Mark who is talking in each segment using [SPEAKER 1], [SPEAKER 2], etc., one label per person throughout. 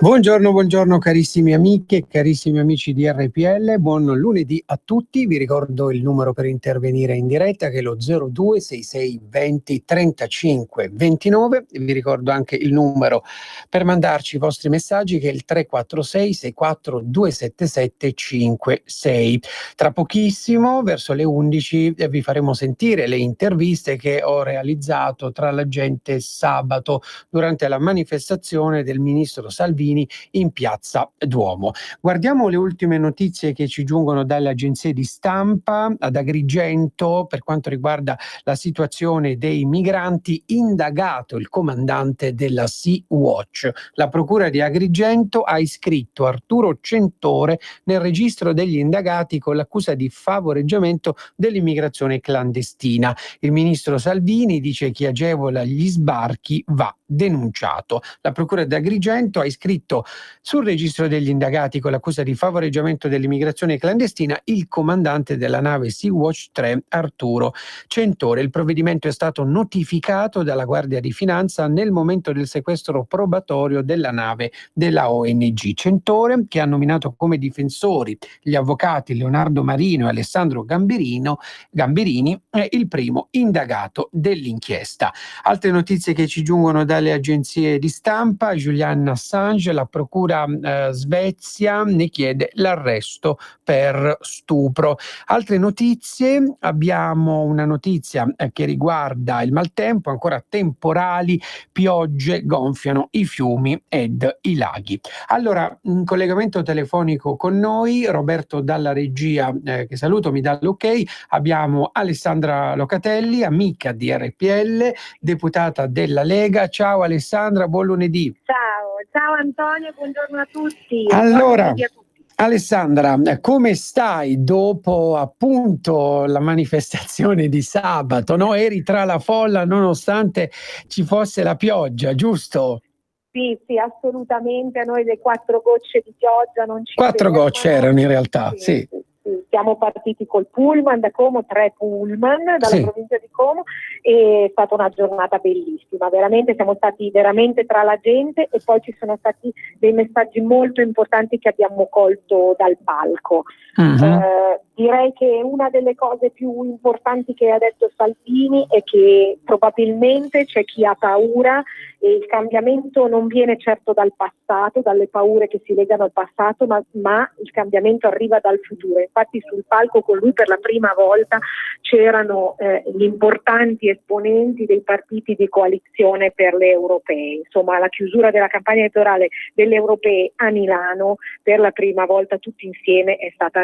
[SPEAKER 1] Buongiorno, buongiorno carissimi amiche e carissimi amici di RPL, buon lunedì a tutti. Vi ricordo il numero per intervenire in diretta che è lo 0266 20 35 29. Vi ricordo anche il numero per mandarci i vostri messaggi che è il 346 64 277 56. Tra pochissimo, verso le 11, vi faremo sentire le interviste che ho realizzato tra la gente sabato durante la manifestazione del ministro Salvini in piazza Duomo. Guardiamo le ultime notizie che ci giungono dalle agenzie di stampa. Ad Agrigento, per quanto riguarda la situazione dei migranti, indagato il comandante della Sea-Watch. La procura di Agrigento ha iscritto Arturo Centore nel registro degli indagati con l'accusa di favoreggiamento dell'immigrazione clandestina. Il ministro Salvini dice che chi agevola gli sbarchi va denunciato. La procura di Agrigento ha iscritto sul registro degli indagati con l'accusa di favoreggiamento dell'immigrazione clandestina il comandante della nave Sea-Watch 3 Arturo Centore. Il provvedimento è stato notificato dalla Guardia di Finanza nel momento del sequestro probatorio della nave della ONG. Centore, che ha nominato come difensori gli avvocati Leonardo Marino e Alessandro Gamberini, è il primo indagato dell'inchiesta. Altre notizie che ci giungono dalle agenzie di stampa: Julian Assange, la procura Svezia ne chiede l'arresto per stupro. Altre notizie: abbiamo una notizia che riguarda il maltempo, ancora temporali, piogge gonfiano i fiumi ed i laghi. Allora, in collegamento telefonico con noi Roberto dalla regia, che saluto, mi dà l'ok. Abbiamo Alessandra Locatelli, amica di RPL, deputata della Lega. Ciao Alessandra, buon lunedì.
[SPEAKER 2] Ciao Antonio, buongiorno a tutti.
[SPEAKER 1] Allora, Alessandra, come stai dopo appunto la manifestazione di sabato? No? Eri tra la folla nonostante ci fosse la pioggia, giusto?
[SPEAKER 2] Sì, assolutamente. A noi le 4 gocce di pioggia non ci
[SPEAKER 1] 4
[SPEAKER 2] fermano.
[SPEAKER 1] gocce erano in realtà, sì.
[SPEAKER 2] Siamo partiti col pullman da Como, 3 pullman dalla provincia di Como, e è stata una giornata bellissima, veramente siamo stati veramente tra la gente, e poi ci sono stati dei messaggi molto importanti che abbiamo colto dal palco. Direi che una delle cose più importanti che ha detto Salvini è che probabilmente c'è chi ha paura, e il cambiamento non viene certo dal passato, dalle paure che si legano al passato, ma il cambiamento arriva dal futuro. Infatti sul palco con lui per la prima volta c'erano gli importanti esponenti dei partiti di coalizione per le europee. Insomma, la chiusura della campagna elettorale delle europee a Milano per la prima volta tutti insieme è stata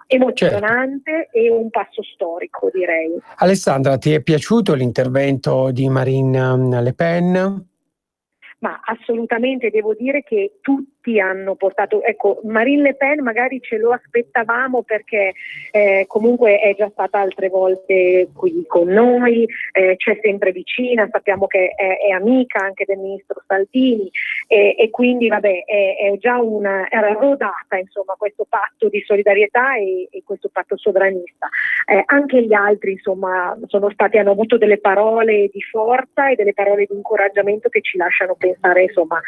[SPEAKER 2] emozionante, e un passo storico, direi.
[SPEAKER 1] Alessandra, ti è piaciuto l'intervento di Marine Le Pen?
[SPEAKER 2] Ma assolutamente, devo dire che tutti tutti hanno portato, ecco, Marine Le Pen magari ce lo aspettavamo perché comunque è già stata altre volte qui con noi, c'è sempre vicina, sappiamo che è amica anche del ministro Salvini e quindi vabbè è già era rodata insomma questo patto di solidarietà e questo patto sovranista. Anche gli altri insomma hanno avuto delle parole di forza e delle parole di incoraggiamento che ci lasciano pensare insomma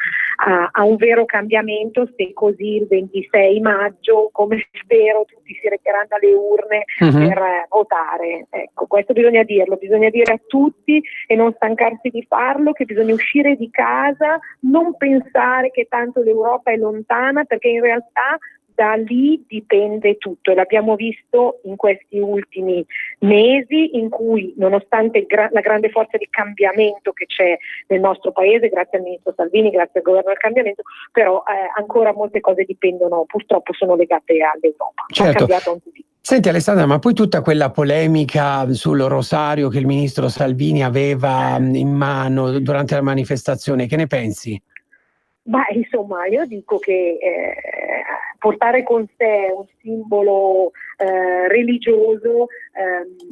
[SPEAKER 2] a un vero cambiamento, se così il 26 maggio, come spero, tutti si recheranno alle urne per votare. Ecco, questo bisogna dirlo, bisogna dire a tutti e non stancarsi di farlo, che bisogna uscire di casa, non pensare che tanto l'Europa è lontana, perché in realtà da lì dipende tutto e l'abbiamo visto in questi ultimi mesi in cui, nonostante la grande forza di cambiamento che c'è nel nostro paese, grazie al ministro Salvini, grazie al governo del cambiamento, però ancora molte cose dipendono, purtroppo sono legate all'Europa.
[SPEAKER 1] Certo.
[SPEAKER 2] Ha cambiato anche lì.
[SPEAKER 1] Senti Alessandra, ma poi tutta quella polemica sul rosario che il ministro Salvini aveva in mano durante la manifestazione, che ne pensi?
[SPEAKER 2] Insomma, io dico che portare con sé un simbolo religioso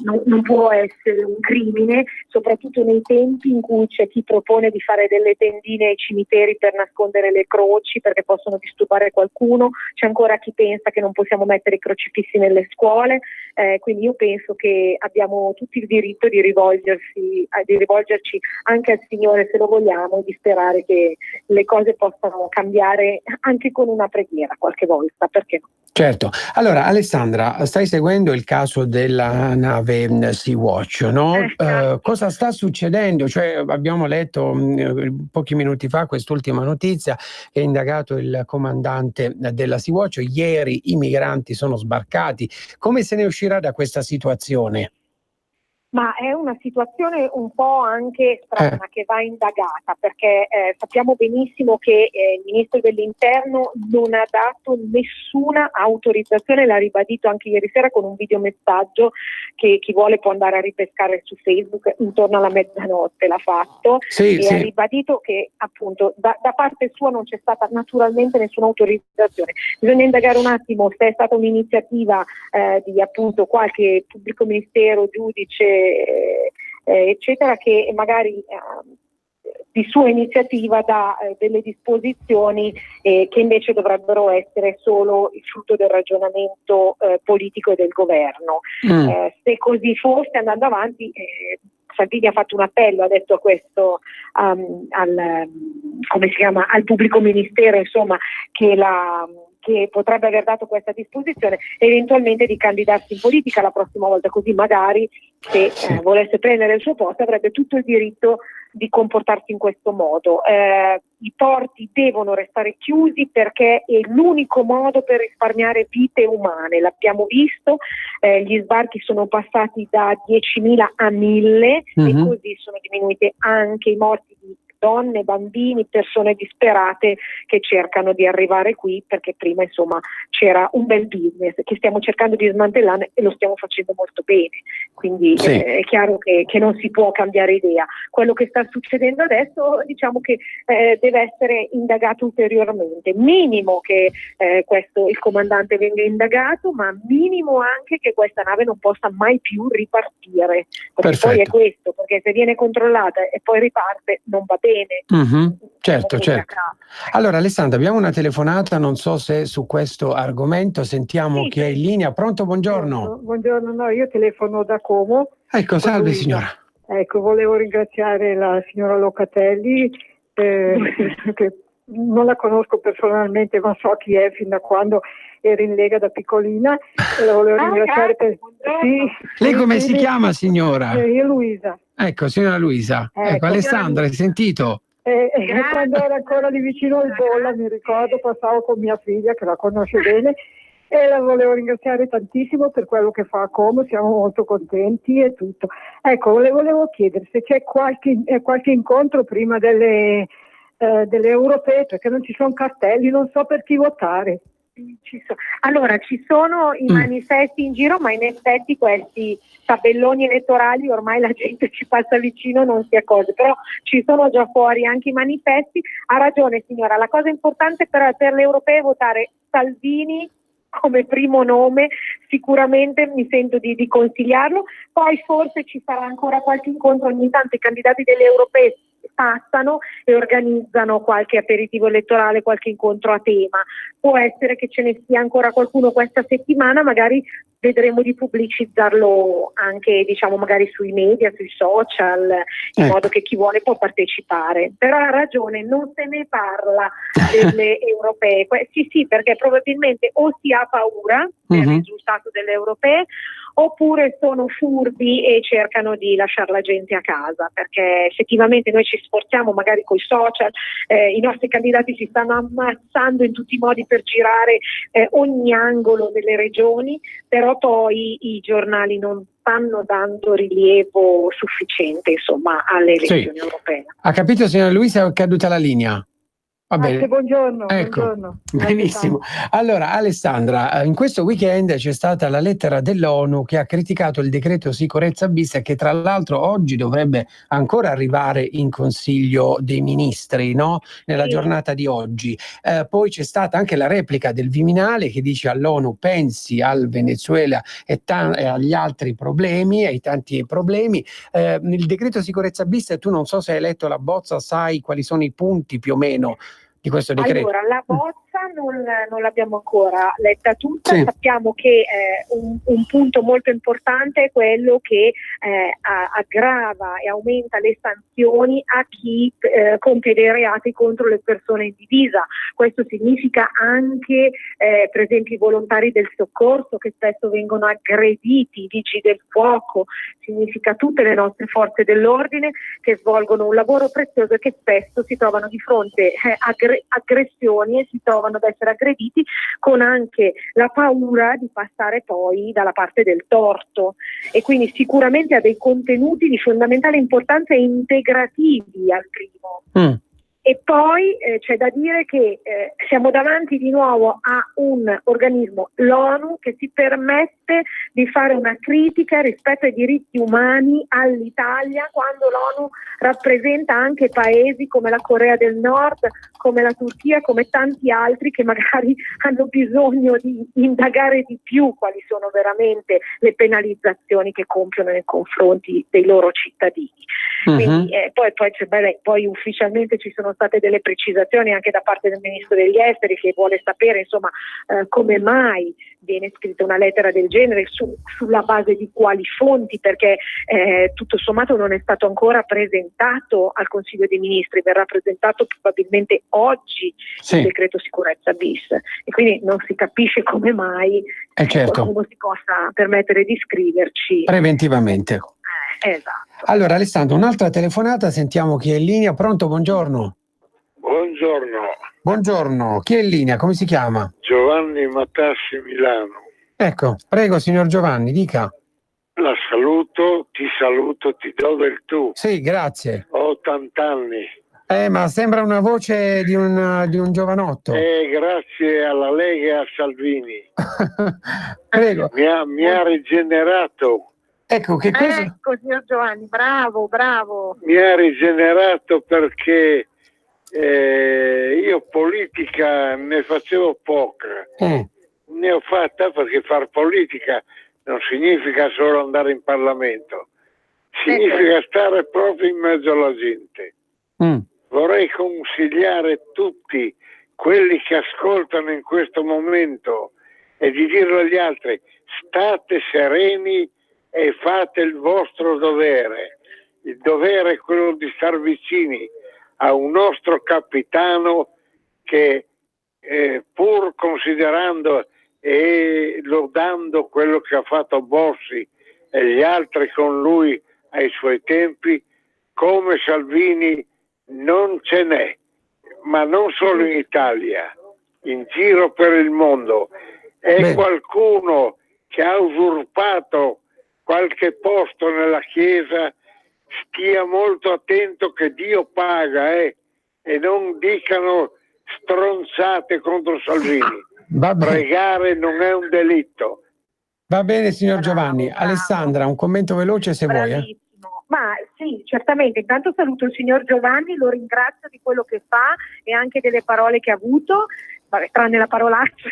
[SPEAKER 2] non può essere un crimine, soprattutto nei tempi in cui c'è chi propone di fare delle tendine ai cimiteri per nascondere le croci perché possono disturbare qualcuno, c'è ancora chi pensa che non possiamo mettere i crocifissi nelle scuole, quindi io penso che abbiamo tutti il diritto di rivolgerci anche al Signore se lo vogliamo e di sperare che le cose possano cambiare anche con una preghiera qualche volta, perché no?
[SPEAKER 1] Certo. Allora Alessandra, stai seguendo il caso della nave Sea-Watch, no? Cosa sta succedendo? Cioè, abbiamo letto pochi minuti fa quest'ultima notizia che ha indagato il comandante della Sea-Watch. Ieri i migranti sono sbarcati. Come se ne uscirà da questa situazione?
[SPEAKER 2] Ma è una situazione un po' anche strana che va indagata, perché sappiamo benissimo che il ministro dell'Interno non ha dato nessuna autorizzazione, l'ha ribadito anche ieri sera con un videomessaggio che chi vuole può andare a ripescare su Facebook, intorno alla mezzanotte l'ha fatto, ha ribadito che appunto da parte sua non c'è stata naturalmente nessuna autorizzazione. Bisogna indagare un attimo se è stata un'iniziativa di appunto qualche pubblico ministero, giudice eccetera, che magari di sua iniziativa dà delle disposizioni che invece dovrebbero essere solo il frutto del ragionamento politico e del governo. Se così fosse, andando avanti, Salvini ha fatto un appello, ha detto questo al pubblico ministero, insomma, che potrebbe aver dato questa disposizione, eventualmente di candidarsi in politica la prossima volta, così magari se volesse prendere il suo posto avrebbe tutto il diritto di comportarsi in questo modo. I porti devono restare chiusi perché è l'unico modo per risparmiare vite umane, l'abbiamo visto, gli sbarchi sono passati da 10.000 a 1.000 e così sono diminuiti anche i morti di donne, bambini, persone disperate che cercano di arrivare qui perché prima insomma c'era un bel business che stiamo cercando di smantellare e lo stiamo facendo molto bene, quindi è chiaro che non si può cambiare idea. Quello che sta succedendo adesso diciamo che deve essere indagato ulteriormente, minimo che il comandante venga indagato, ma minimo anche che questa nave non possa mai più ripartire, perché poi è questo, perché se viene controllata e poi riparte non va bene.
[SPEAKER 1] Certo. Allora Alessandra, abbiamo una telefonata, non so se su questo argomento, sentiamo chi è in linea. Pronto, buongiorno.
[SPEAKER 3] Buongiorno, no, io telefono da Como.
[SPEAKER 1] Ecco, salve signora.
[SPEAKER 3] Ecco, volevo ringraziare la signora Locatelli, che non la conosco personalmente, ma so chi è fin da quando ero in Lega da piccolina. E la volevo ringraziare per...
[SPEAKER 1] Lei come si chiama, signora?
[SPEAKER 3] Io Luisa.
[SPEAKER 1] Ecco, signora Luisa. Ecco, Alessandra, hai sentito?
[SPEAKER 3] Quando era ancora lì vicino al Bolla, mi ricordo, passavo con mia figlia, che la conosce bene, e la volevo ringraziare tantissimo per quello che fa a Como, siamo molto contenti e tutto. Ecco, volevo chiedere se c'è qualche incontro prima delle europee, perché non ci sono cartelli, non so per chi votare.
[SPEAKER 2] Allora, ci sono i manifesti in giro, ma in effetti questi tabelloni elettorali ormai la gente ci passa vicino, non si accorge, però ci sono già fuori anche i manifesti. Ha ragione signora, la cosa importante però è per le europee votare Salvini come primo nome, sicuramente mi sento di consigliarlo, poi forse ci sarà ancora qualche incontro, ogni tanto i candidati delle europee passano e organizzano qualche aperitivo elettorale, qualche incontro a tema. Può essere che ce ne sia ancora qualcuno questa settimana, magari vedremo di pubblicizzarlo anche, diciamo, magari sui media, sui social, in modo che chi vuole può partecipare. Però ha ragione, non se ne parla delle europee. Sì, perché probabilmente o si ha paura del risultato delle europee, oppure sono furbi e cercano di lasciare la gente a casa, perché effettivamente noi ci sforziamo magari coi social, i nostri candidati si stanno ammazzando in tutti i modi per girare ogni angolo delle regioni, però poi i giornali non stanno dando rilievo sufficiente, insomma, alle elezioni europee.
[SPEAKER 1] Ha capito, signora Luisa, è caduta la linea? Va bene.
[SPEAKER 3] Buongiorno,
[SPEAKER 1] ecco,
[SPEAKER 3] buongiorno.
[SPEAKER 1] Benissimo. Allora, Alessandra, in questo weekend c'è stata la lettera dell'ONU che ha criticato il decreto sicurezza bis, che tra l'altro oggi dovrebbe ancora arrivare in Consiglio dei Ministri, no? Nella giornata di oggi. Poi c'è stata anche la replica del Viminale che dice all'ONU pensi al Venezuela e agli altri problemi, ai tanti problemi. Il decreto sicurezza bis, tu non so se hai letto la bozza, sai quali sono i punti più o meno di questo decreto?
[SPEAKER 2] Allora, la bozza non l'abbiamo ancora letta tutta, sappiamo che un punto molto importante è quello che aggrava e aumenta le sanzioni a chi compie dei reati contro le persone in divisa. Questo significa anche per esempio i volontari del soccorso che spesso vengono aggrediti, i vigili del fuoco, significa tutte le nostre forze dell'ordine che svolgono un lavoro prezioso e che spesso si trovano di fronte a aggressioni e si trovano ad essere aggrediti con anche la paura di passare poi dalla parte del torto, e quindi sicuramente ha dei contenuti di fondamentale importanza e integrativi al primo. E poi c'è da dire che siamo davanti di nuovo a un organismo, l'ONU, che si permette di fare una critica rispetto ai diritti umani all'Italia, quando l'ONU rappresenta anche paesi come la Corea del Nord, come la Turchia, come tanti altri che magari hanno bisogno di indagare di più quali sono veramente le penalizzazioni che compiono nei confronti dei loro cittadini. Quindi, poi ufficialmente ci sono state delle precisazioni anche da parte del Ministro degli Esteri, che vuole sapere insomma come mai viene scritta una lettera del genere, sulla base di quali fonti, perché tutto sommato non è stato ancora presentato al Consiglio dei Ministri, verrà presentato probabilmente oggi il decreto sicurezza bis, e quindi non si capisce come mai qualcuno si possa permettere di scriverci
[SPEAKER 1] preventivamente.
[SPEAKER 2] Esatto.
[SPEAKER 1] Allora Alessandro, un'altra telefonata, sentiamo chi è in linea. Pronto, buongiorno. Buongiorno, chi è in linea, come si chiama?
[SPEAKER 4] Giovanni Matassi, Milano.
[SPEAKER 1] Ecco, prego signor Giovanni, dica.
[SPEAKER 4] La saluto, ti do del tu.
[SPEAKER 1] Sì, grazie.
[SPEAKER 4] Ho 80 anni.
[SPEAKER 1] Ma sembra una voce di un giovanotto.
[SPEAKER 4] Grazie alla Lega e a Salvini.
[SPEAKER 1] Prego.
[SPEAKER 4] Mi ha rigenerato.
[SPEAKER 1] Ecco, che cosa?
[SPEAKER 2] Ecco, signor Giovanni, bravo.
[SPEAKER 4] Mi ha rigenerato perché io politica ne facevo poca. Ne ho fatta perché far politica non significa solo andare in Parlamento, significa stare proprio in mezzo alla gente. Vorrei consigliare tutti quelli che ascoltano in questo momento e di dirlo agli altri: state sereni e fate il vostro dovere. Il dovere è quello di star vicini a un nostro capitano che pur considerando e lodando quello che ha fatto Bossi e gli altri con lui ai suoi tempi, come Salvini non ce n'è, ma non solo in Italia, in giro per il mondo. È qualcuno che ha usurpato qualche posto nella Chiesa, stia molto attento che Dio paga e non dicano stronzate contro Salvini. Pregare non è un delitto.
[SPEAKER 1] Va bene, signor Giovanni. Alessandra, un commento veloce se vuoi.
[SPEAKER 2] Ma sì, certamente. Intanto saluto il signor Giovanni, lo ringrazio di quello che fa e anche delle parole che ha avuto, tranne la parolaccia.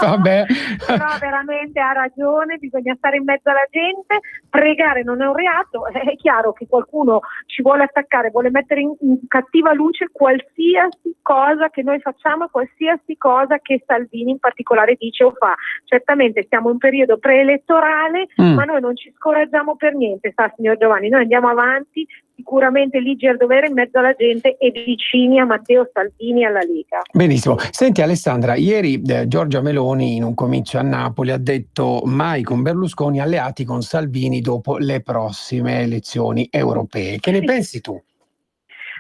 [SPEAKER 1] Vabbè.
[SPEAKER 2] Però veramente ha ragione, bisogna stare in mezzo alla gente, pregare non è un reato, è chiaro che qualcuno ci vuole attaccare, vuole mettere in cattiva luce qualsiasi cosa che noi facciamo, qualsiasi cosa che Salvini in particolare dice o fa. Certamente siamo in periodo preelettorale, ma noi non ci scoraggiamo per niente, sa signor Giovanni, noi andiamo avanti, sicuramente ligi al dovere in mezzo alla gente e vicini a Matteo Salvini e alla Lega.
[SPEAKER 1] Benissimo. Senti Alessandra, ieri Giorgia Meloni in un comizio a Napoli ha detto mai con Berlusconi, alleati con Salvini dopo le prossime elezioni europee. Che ne pensi tu?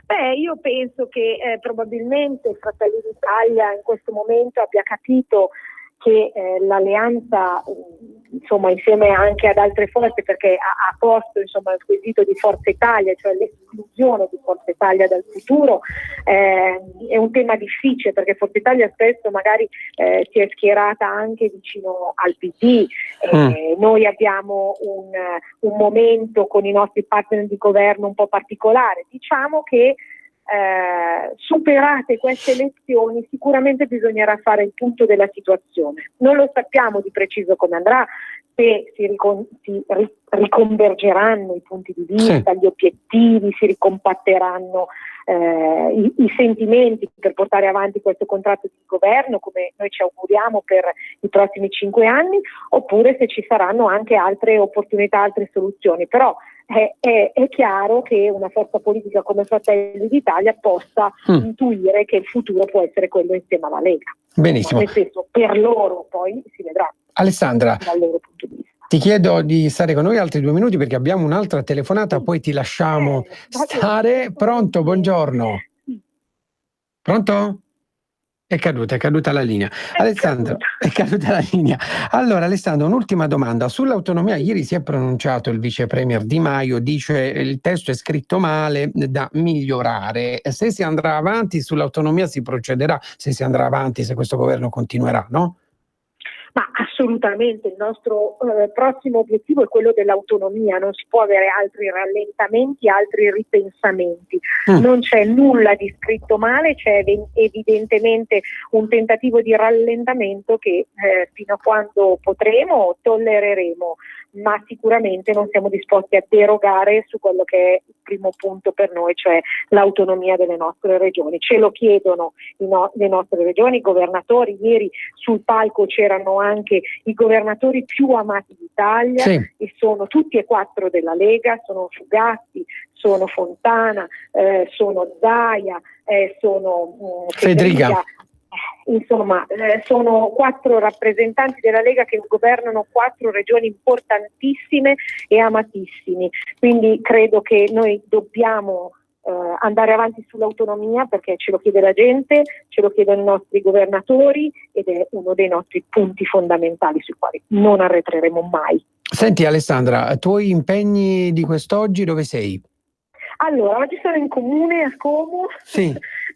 [SPEAKER 2] Beh, io penso che probabilmente Fratelli d'Italia in questo momento abbia capito che l'alleanza insomma insieme anche ad altre forze, perché ha posto insomma il quesito di Forza Italia, cioè l'esclusione di Forza Italia dal futuro, è un tema difficile perché Forza Italia spesso magari si è schierata anche vicino al PD. Noi abbiamo un momento con i nostri partner di governo un po' particolare, diciamo che superate queste elezioni sicuramente bisognerà fare il punto della situazione. Non lo sappiamo di preciso come andrà, se si riconvergeranno i punti di vista, gli obiettivi, si ricompatteranno i sentimenti per portare avanti questo contratto di governo come noi ci auguriamo per i prossimi 5 anni, oppure se ci saranno anche altre opportunità, altre soluzioni. Però è chiaro che una forza politica come Fratelli d'Italia possa intuire che il futuro può essere quello insieme alla Lega.
[SPEAKER 1] Benissimo.
[SPEAKER 2] Nel senso, per loro poi si vedrà.
[SPEAKER 1] Alessandra,
[SPEAKER 2] dal loro punto di vista.
[SPEAKER 1] Ti chiedo di stare con noi altri 2 minuti perché abbiamo un'altra telefonata, poi ti lasciamo stare. Pronto? Buongiorno. Pronto? È caduta la linea. Alessandro, è caduta la linea. Allora, Alessandro, un'ultima domanda. Sull'autonomia, ieri si è pronunciato il vice premier Di Maio, dice il testo è scritto male, da migliorare. Se si andrà avanti sull'autonomia si procederà, se si andrà avanti, se questo governo continuerà, no?
[SPEAKER 2] Ma assolutamente, il nostro prossimo obiettivo è quello dell'autonomia, non si può avere altri rallentamenti, altri ripensamenti. Non c'è nulla di scritto male, c'è evidentemente un tentativo di rallentamento che fino a quando potremo tollereremo, ma sicuramente non siamo disposti a derogare su quello che è il primo punto per noi, cioè l'autonomia delle nostre regioni. Ce lo chiedono le nostre regioni, i governatori. Ieri sul palco c'erano anche i governatori più amati d'Italia, e sono tutti e 4 della Lega, sono Fugatti, sono Fontana, sono Zaia, sono Federica. Insomma, sono 4 rappresentanti della Lega che governano 4 regioni importantissime e amatissimi, quindi credo che noi dobbiamo andare avanti sull'autonomia perché ce lo chiede la gente, ce lo chiedono i nostri governatori ed è uno dei nostri punti fondamentali sui quali non arretreremo mai.
[SPEAKER 1] Senti Alessandra, tuoi impegni di quest'oggi dove sei?
[SPEAKER 2] Allora, oggi sono in comune a Como,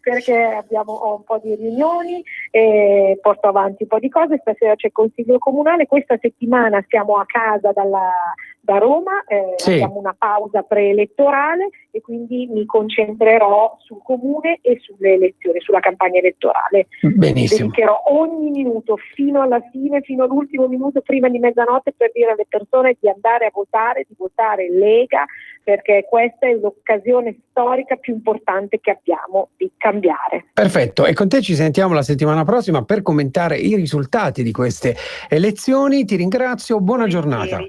[SPEAKER 2] perché ho un po' di riunioni e porto avanti un po' di cose. Stasera c'è il Consiglio Comunale, questa settimana siamo a casa da Roma, abbiamo una pausa preelettorale e quindi mi concentrerò sul Comune e sulle elezioni, sulla campagna elettorale.
[SPEAKER 1] Benissimo.
[SPEAKER 2] Dedicherò ogni minuto fino alla fine, fino all'ultimo minuto prima di mezzanotte per dire alle persone di andare a votare, di votare Lega, perché questa è l'occasione storica più importante che abbiamo di cambiare.
[SPEAKER 1] Perfetto, e con te ci sentiamo la settimana prossima per commentare i risultati di queste elezioni. Ti ringrazio, buona giornata.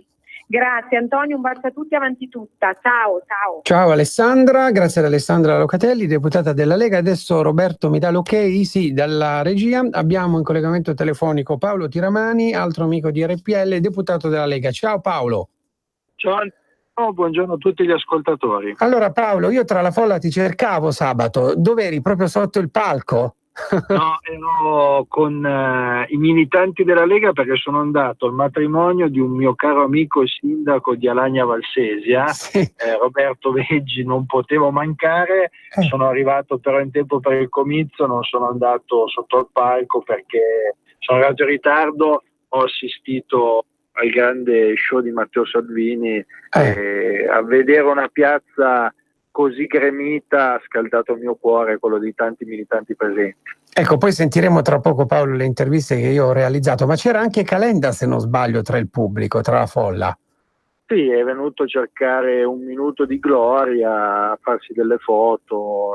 [SPEAKER 2] Grazie Antonio, un bacio a tutti, avanti tutta, ciao.
[SPEAKER 1] Ciao Alessandra, grazie ad Alessandra Locatelli, deputata della Lega. Adesso Roberto mi dà l'ok, sì, dalla regia. Abbiamo in collegamento telefonico Paolo Tiramani, altro amico di RPL, deputato della Lega. Ciao Paolo.
[SPEAKER 5] Ciao. Buongiorno a tutti gli ascoltatori.
[SPEAKER 1] Allora Paolo, io tra la folla ti cercavo sabato, dove eri? Proprio sotto il palco?
[SPEAKER 5] No, ero con i militanti della Lega perché sono andato al matrimonio di un mio caro amico e sindaco di Alagna Valsesia,
[SPEAKER 1] Sì.
[SPEAKER 5] Roberto Veggi, non potevo mancare. Sono arrivato però in tempo per il comizio, non sono andato sotto il palco perché sono arrivato in ritardo, ho assistito al grande show di Matteo Salvini a vedere una piazza così gremita ha scaldato il mio cuore, quello di tanti militanti presenti.
[SPEAKER 1] Ecco, poi sentiremo tra poco, Paolo, le interviste che io ho realizzato, ma c'era anche Calenda, se non sbaglio, tra il pubblico, tra la folla.
[SPEAKER 5] Sì, è venuto a cercare un minuto di gloria, a farsi delle foto,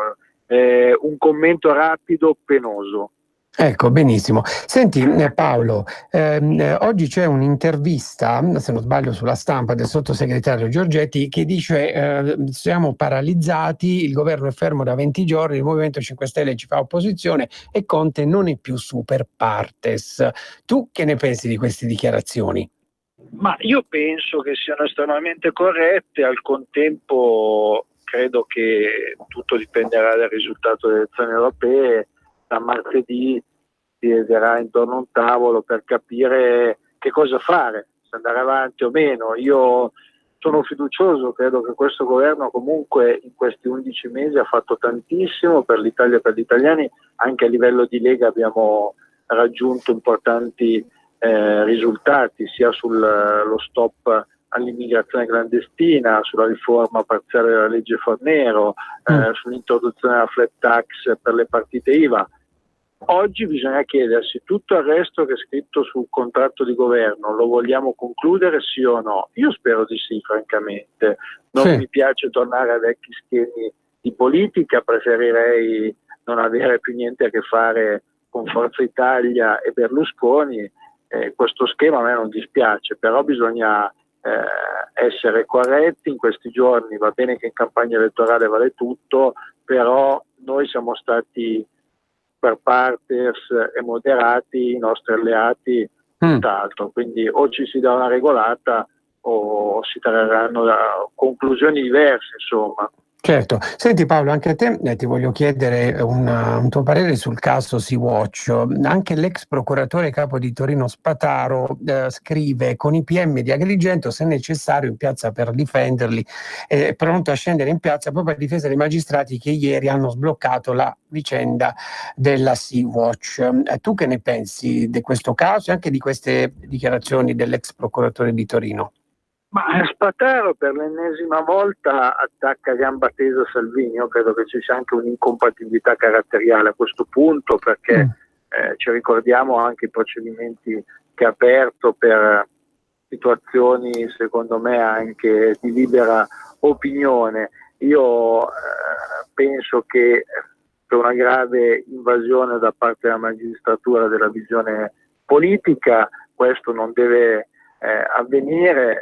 [SPEAKER 5] un commento rapido, penoso.
[SPEAKER 1] Ecco, benissimo. Senti Paolo, oggi c'è un'intervista, se non sbaglio sulla Stampa, del sottosegretario Giorgetti che dice siamo paralizzati, il governo è fermo da 20 giorni, il Movimento 5 Stelle ci fa opposizione e Conte non è più super partes. Tu che ne pensi di queste dichiarazioni?
[SPEAKER 5] Ma io penso che siano estremamente corrette, al contempo credo che tutto dipenderà dal risultato delle elezioni europee. Da martedì si siederà intorno a un tavolo per capire che cosa fare, se andare avanti o meno. Io sono fiducioso, credo che questo governo comunque in questi 11 mesi ha fatto tantissimo per l'Italia e per gli italiani, anche a livello di Lega abbiamo raggiunto importanti risultati sia sullo stop all'immigrazione clandestina, sulla riforma parziale della legge Fornero, sull'introduzione della flat tax per le partite IVA. Oggi bisogna chiedersi tutto il resto che è scritto sul contratto di governo, lo vogliamo concludere sì o no? Io spero di sì, francamente. Non mi piace tornare a vecchi schemi di politica, preferirei non avere più niente a che fare con Forza Italia e Berlusconi. Questo schema a me non dispiace, però bisogna essere corretti in questi giorni. Va bene che in campagna elettorale vale tutto, però noi siamo stati per parters e moderati, i nostri alleati tutt'altro, quindi o ci si dà una regolata o si trarranno conclusioni diverse, insomma.
[SPEAKER 1] Certo. Senti Paolo, anche a te ti voglio chiedere un tuo parere sul caso Sea-Watch. Anche l'ex procuratore capo di Torino Spataro scrive: con i PM di Agrigento, se necessario, in piazza per difenderli, è pronto a scendere in piazza proprio a difesa dei magistrati che ieri hanno sbloccato la vicenda della Sea-Watch. Tu che ne pensi di questo caso e anche di queste dichiarazioni dell'ex procuratore di Torino?
[SPEAKER 5] Ma Spataro per l'ennesima volta attacca a gamba tesa Salvini. Io credo che ci sia anche un'incompatibilità caratteriale a questo punto, perché ci ricordiamo anche i procedimenti che ha aperto per situazioni secondo me anche di libera opinione. Io penso che per una grave invasione da parte della magistratura della visione politica questo non deve avvenire.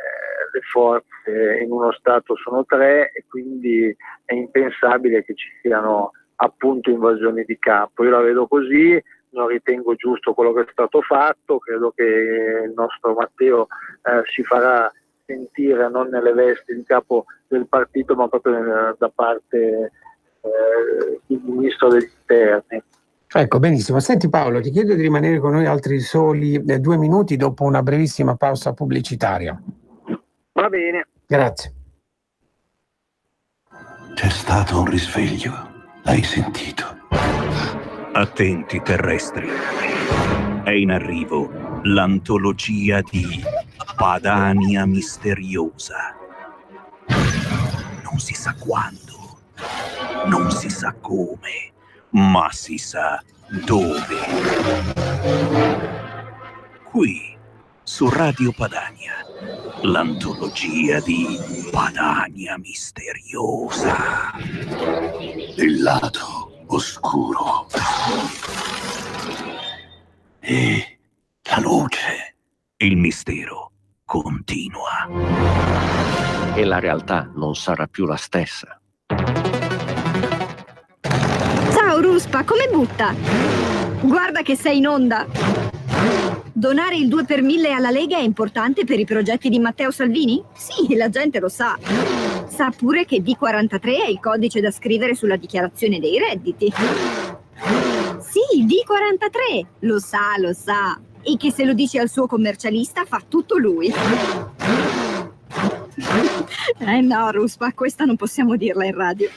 [SPEAKER 5] Le forze in uno Stato sono 3 e quindi è impensabile che ci siano appunto invasioni di campo. Io la vedo così, non ritengo giusto quello che è stato fatto, credo che il nostro Matteo si farà sentire non nelle vesti di capo del partito ma proprio da parte del Ministro degli Interni.
[SPEAKER 1] Ecco, benissimo. Senti Paolo, ti chiedo di rimanere con noi altri soli 2 minuti dopo una brevissima pausa pubblicitaria.
[SPEAKER 5] Va bene.
[SPEAKER 1] Grazie.
[SPEAKER 6] C'è stato un risveglio, l'hai sentito?
[SPEAKER 7] Attenti terrestri. È in arrivo l'antologia di Padania Misteriosa. Non si sa quando, non si sa come, ma si sa dove. Qui, su Radio Padania. L'antologia di Padania Misteriosa.
[SPEAKER 6] Il lato oscuro. E la luce.
[SPEAKER 7] Il mistero continua.
[SPEAKER 8] E la realtà non sarà più la stessa.
[SPEAKER 9] Ciao Ruspa, come butta? Guarda che sei in onda. Donare il 2 per 1000 alla Lega è importante per i progetti di Matteo Salvini? Sì, la gente lo sa. Sa pure che V43 è il codice da scrivere sulla dichiarazione dei redditi. Sì, Sì, D43. Lo sa. E che se lo dici al suo commercialista fa tutto lui. No, Ruspa, questa non possiamo dirla in radio.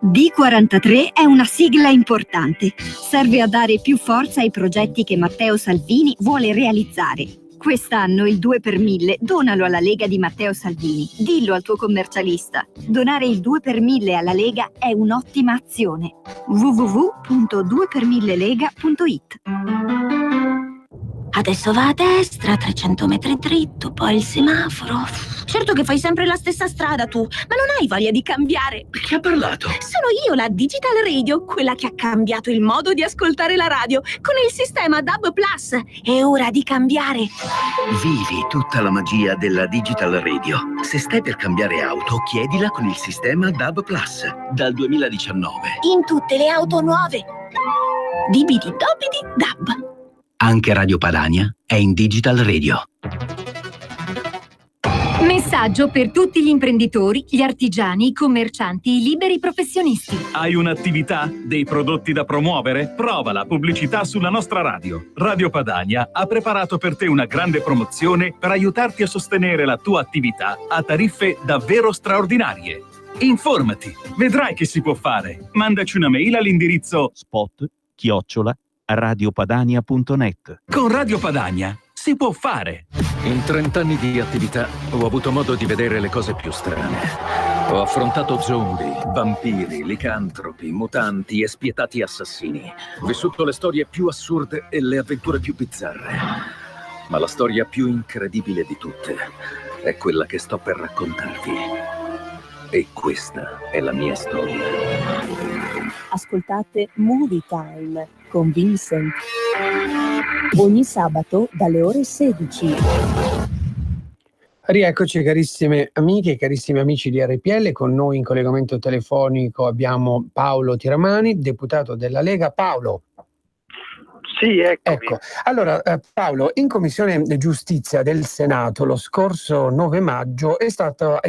[SPEAKER 9] D43 è una sigla importante. Serve a dare più forza ai progetti che Matteo Salvini vuole realizzare. Quest'anno il 2 per 1000 donalo alla Lega di Matteo Salvini. Dillo al tuo commercialista. Donare il 2 per 1000 alla Lega è un'ottima azione. www.2per1000lega.it.
[SPEAKER 10] Adesso va a destra, 300 metri dritto, poi il semaforo. Certo che fai sempre la stessa strada tu, ma non hai voglia di cambiare.
[SPEAKER 7] Chi ha parlato?
[SPEAKER 10] Sono io, la Digital Radio, quella che ha cambiato il modo di ascoltare la radio con il sistema DAB+. È ora di cambiare.
[SPEAKER 7] Vivi tutta la magia della Digital Radio. Se stai per cambiare auto, chiedila con il sistema DAB+, dal 2019.
[SPEAKER 10] In tutte le auto nuove. Dibidi dobidi DAB.
[SPEAKER 7] Anche Radio Padania è in Digital Radio.
[SPEAKER 11] Messaggio per tutti gli imprenditori, gli artigiani, i commercianti, i liberi professionisti.
[SPEAKER 12] Hai un'attività? Dei prodotti da promuovere? Prova la pubblicità sulla nostra radio. Radio Padania ha preparato per te una grande promozione per aiutarti a sostenere la tua attività a tariffe davvero straordinarie. Informati, vedrai che si può fare. Mandaci una mail all'indirizzo spot@radiopadania.net. Con Radio Padania si può fare.
[SPEAKER 13] In 30 anni di attività ho avuto modo di vedere le cose più strane. Ho affrontato zombie, vampiri, licantropi, mutanti e spietati assassini. Ho vissuto le storie più assurde e le avventure più bizzarre. Ma la storia più incredibile di tutte è quella che sto per raccontarvi. E questa è la mia storia.
[SPEAKER 14] Ascoltate Movie Time con Vincent. Ogni sabato dalle ore 16.
[SPEAKER 1] Rieccoci carissime amiche e carissimi amici di RPL, con noi in collegamento telefonico abbiamo Paolo Tiramani, deputato della Lega. Paolo.
[SPEAKER 5] Sì,
[SPEAKER 1] ecco. Allora Paolo, in Commissione Giustizia del Senato lo scorso 9 maggio è stata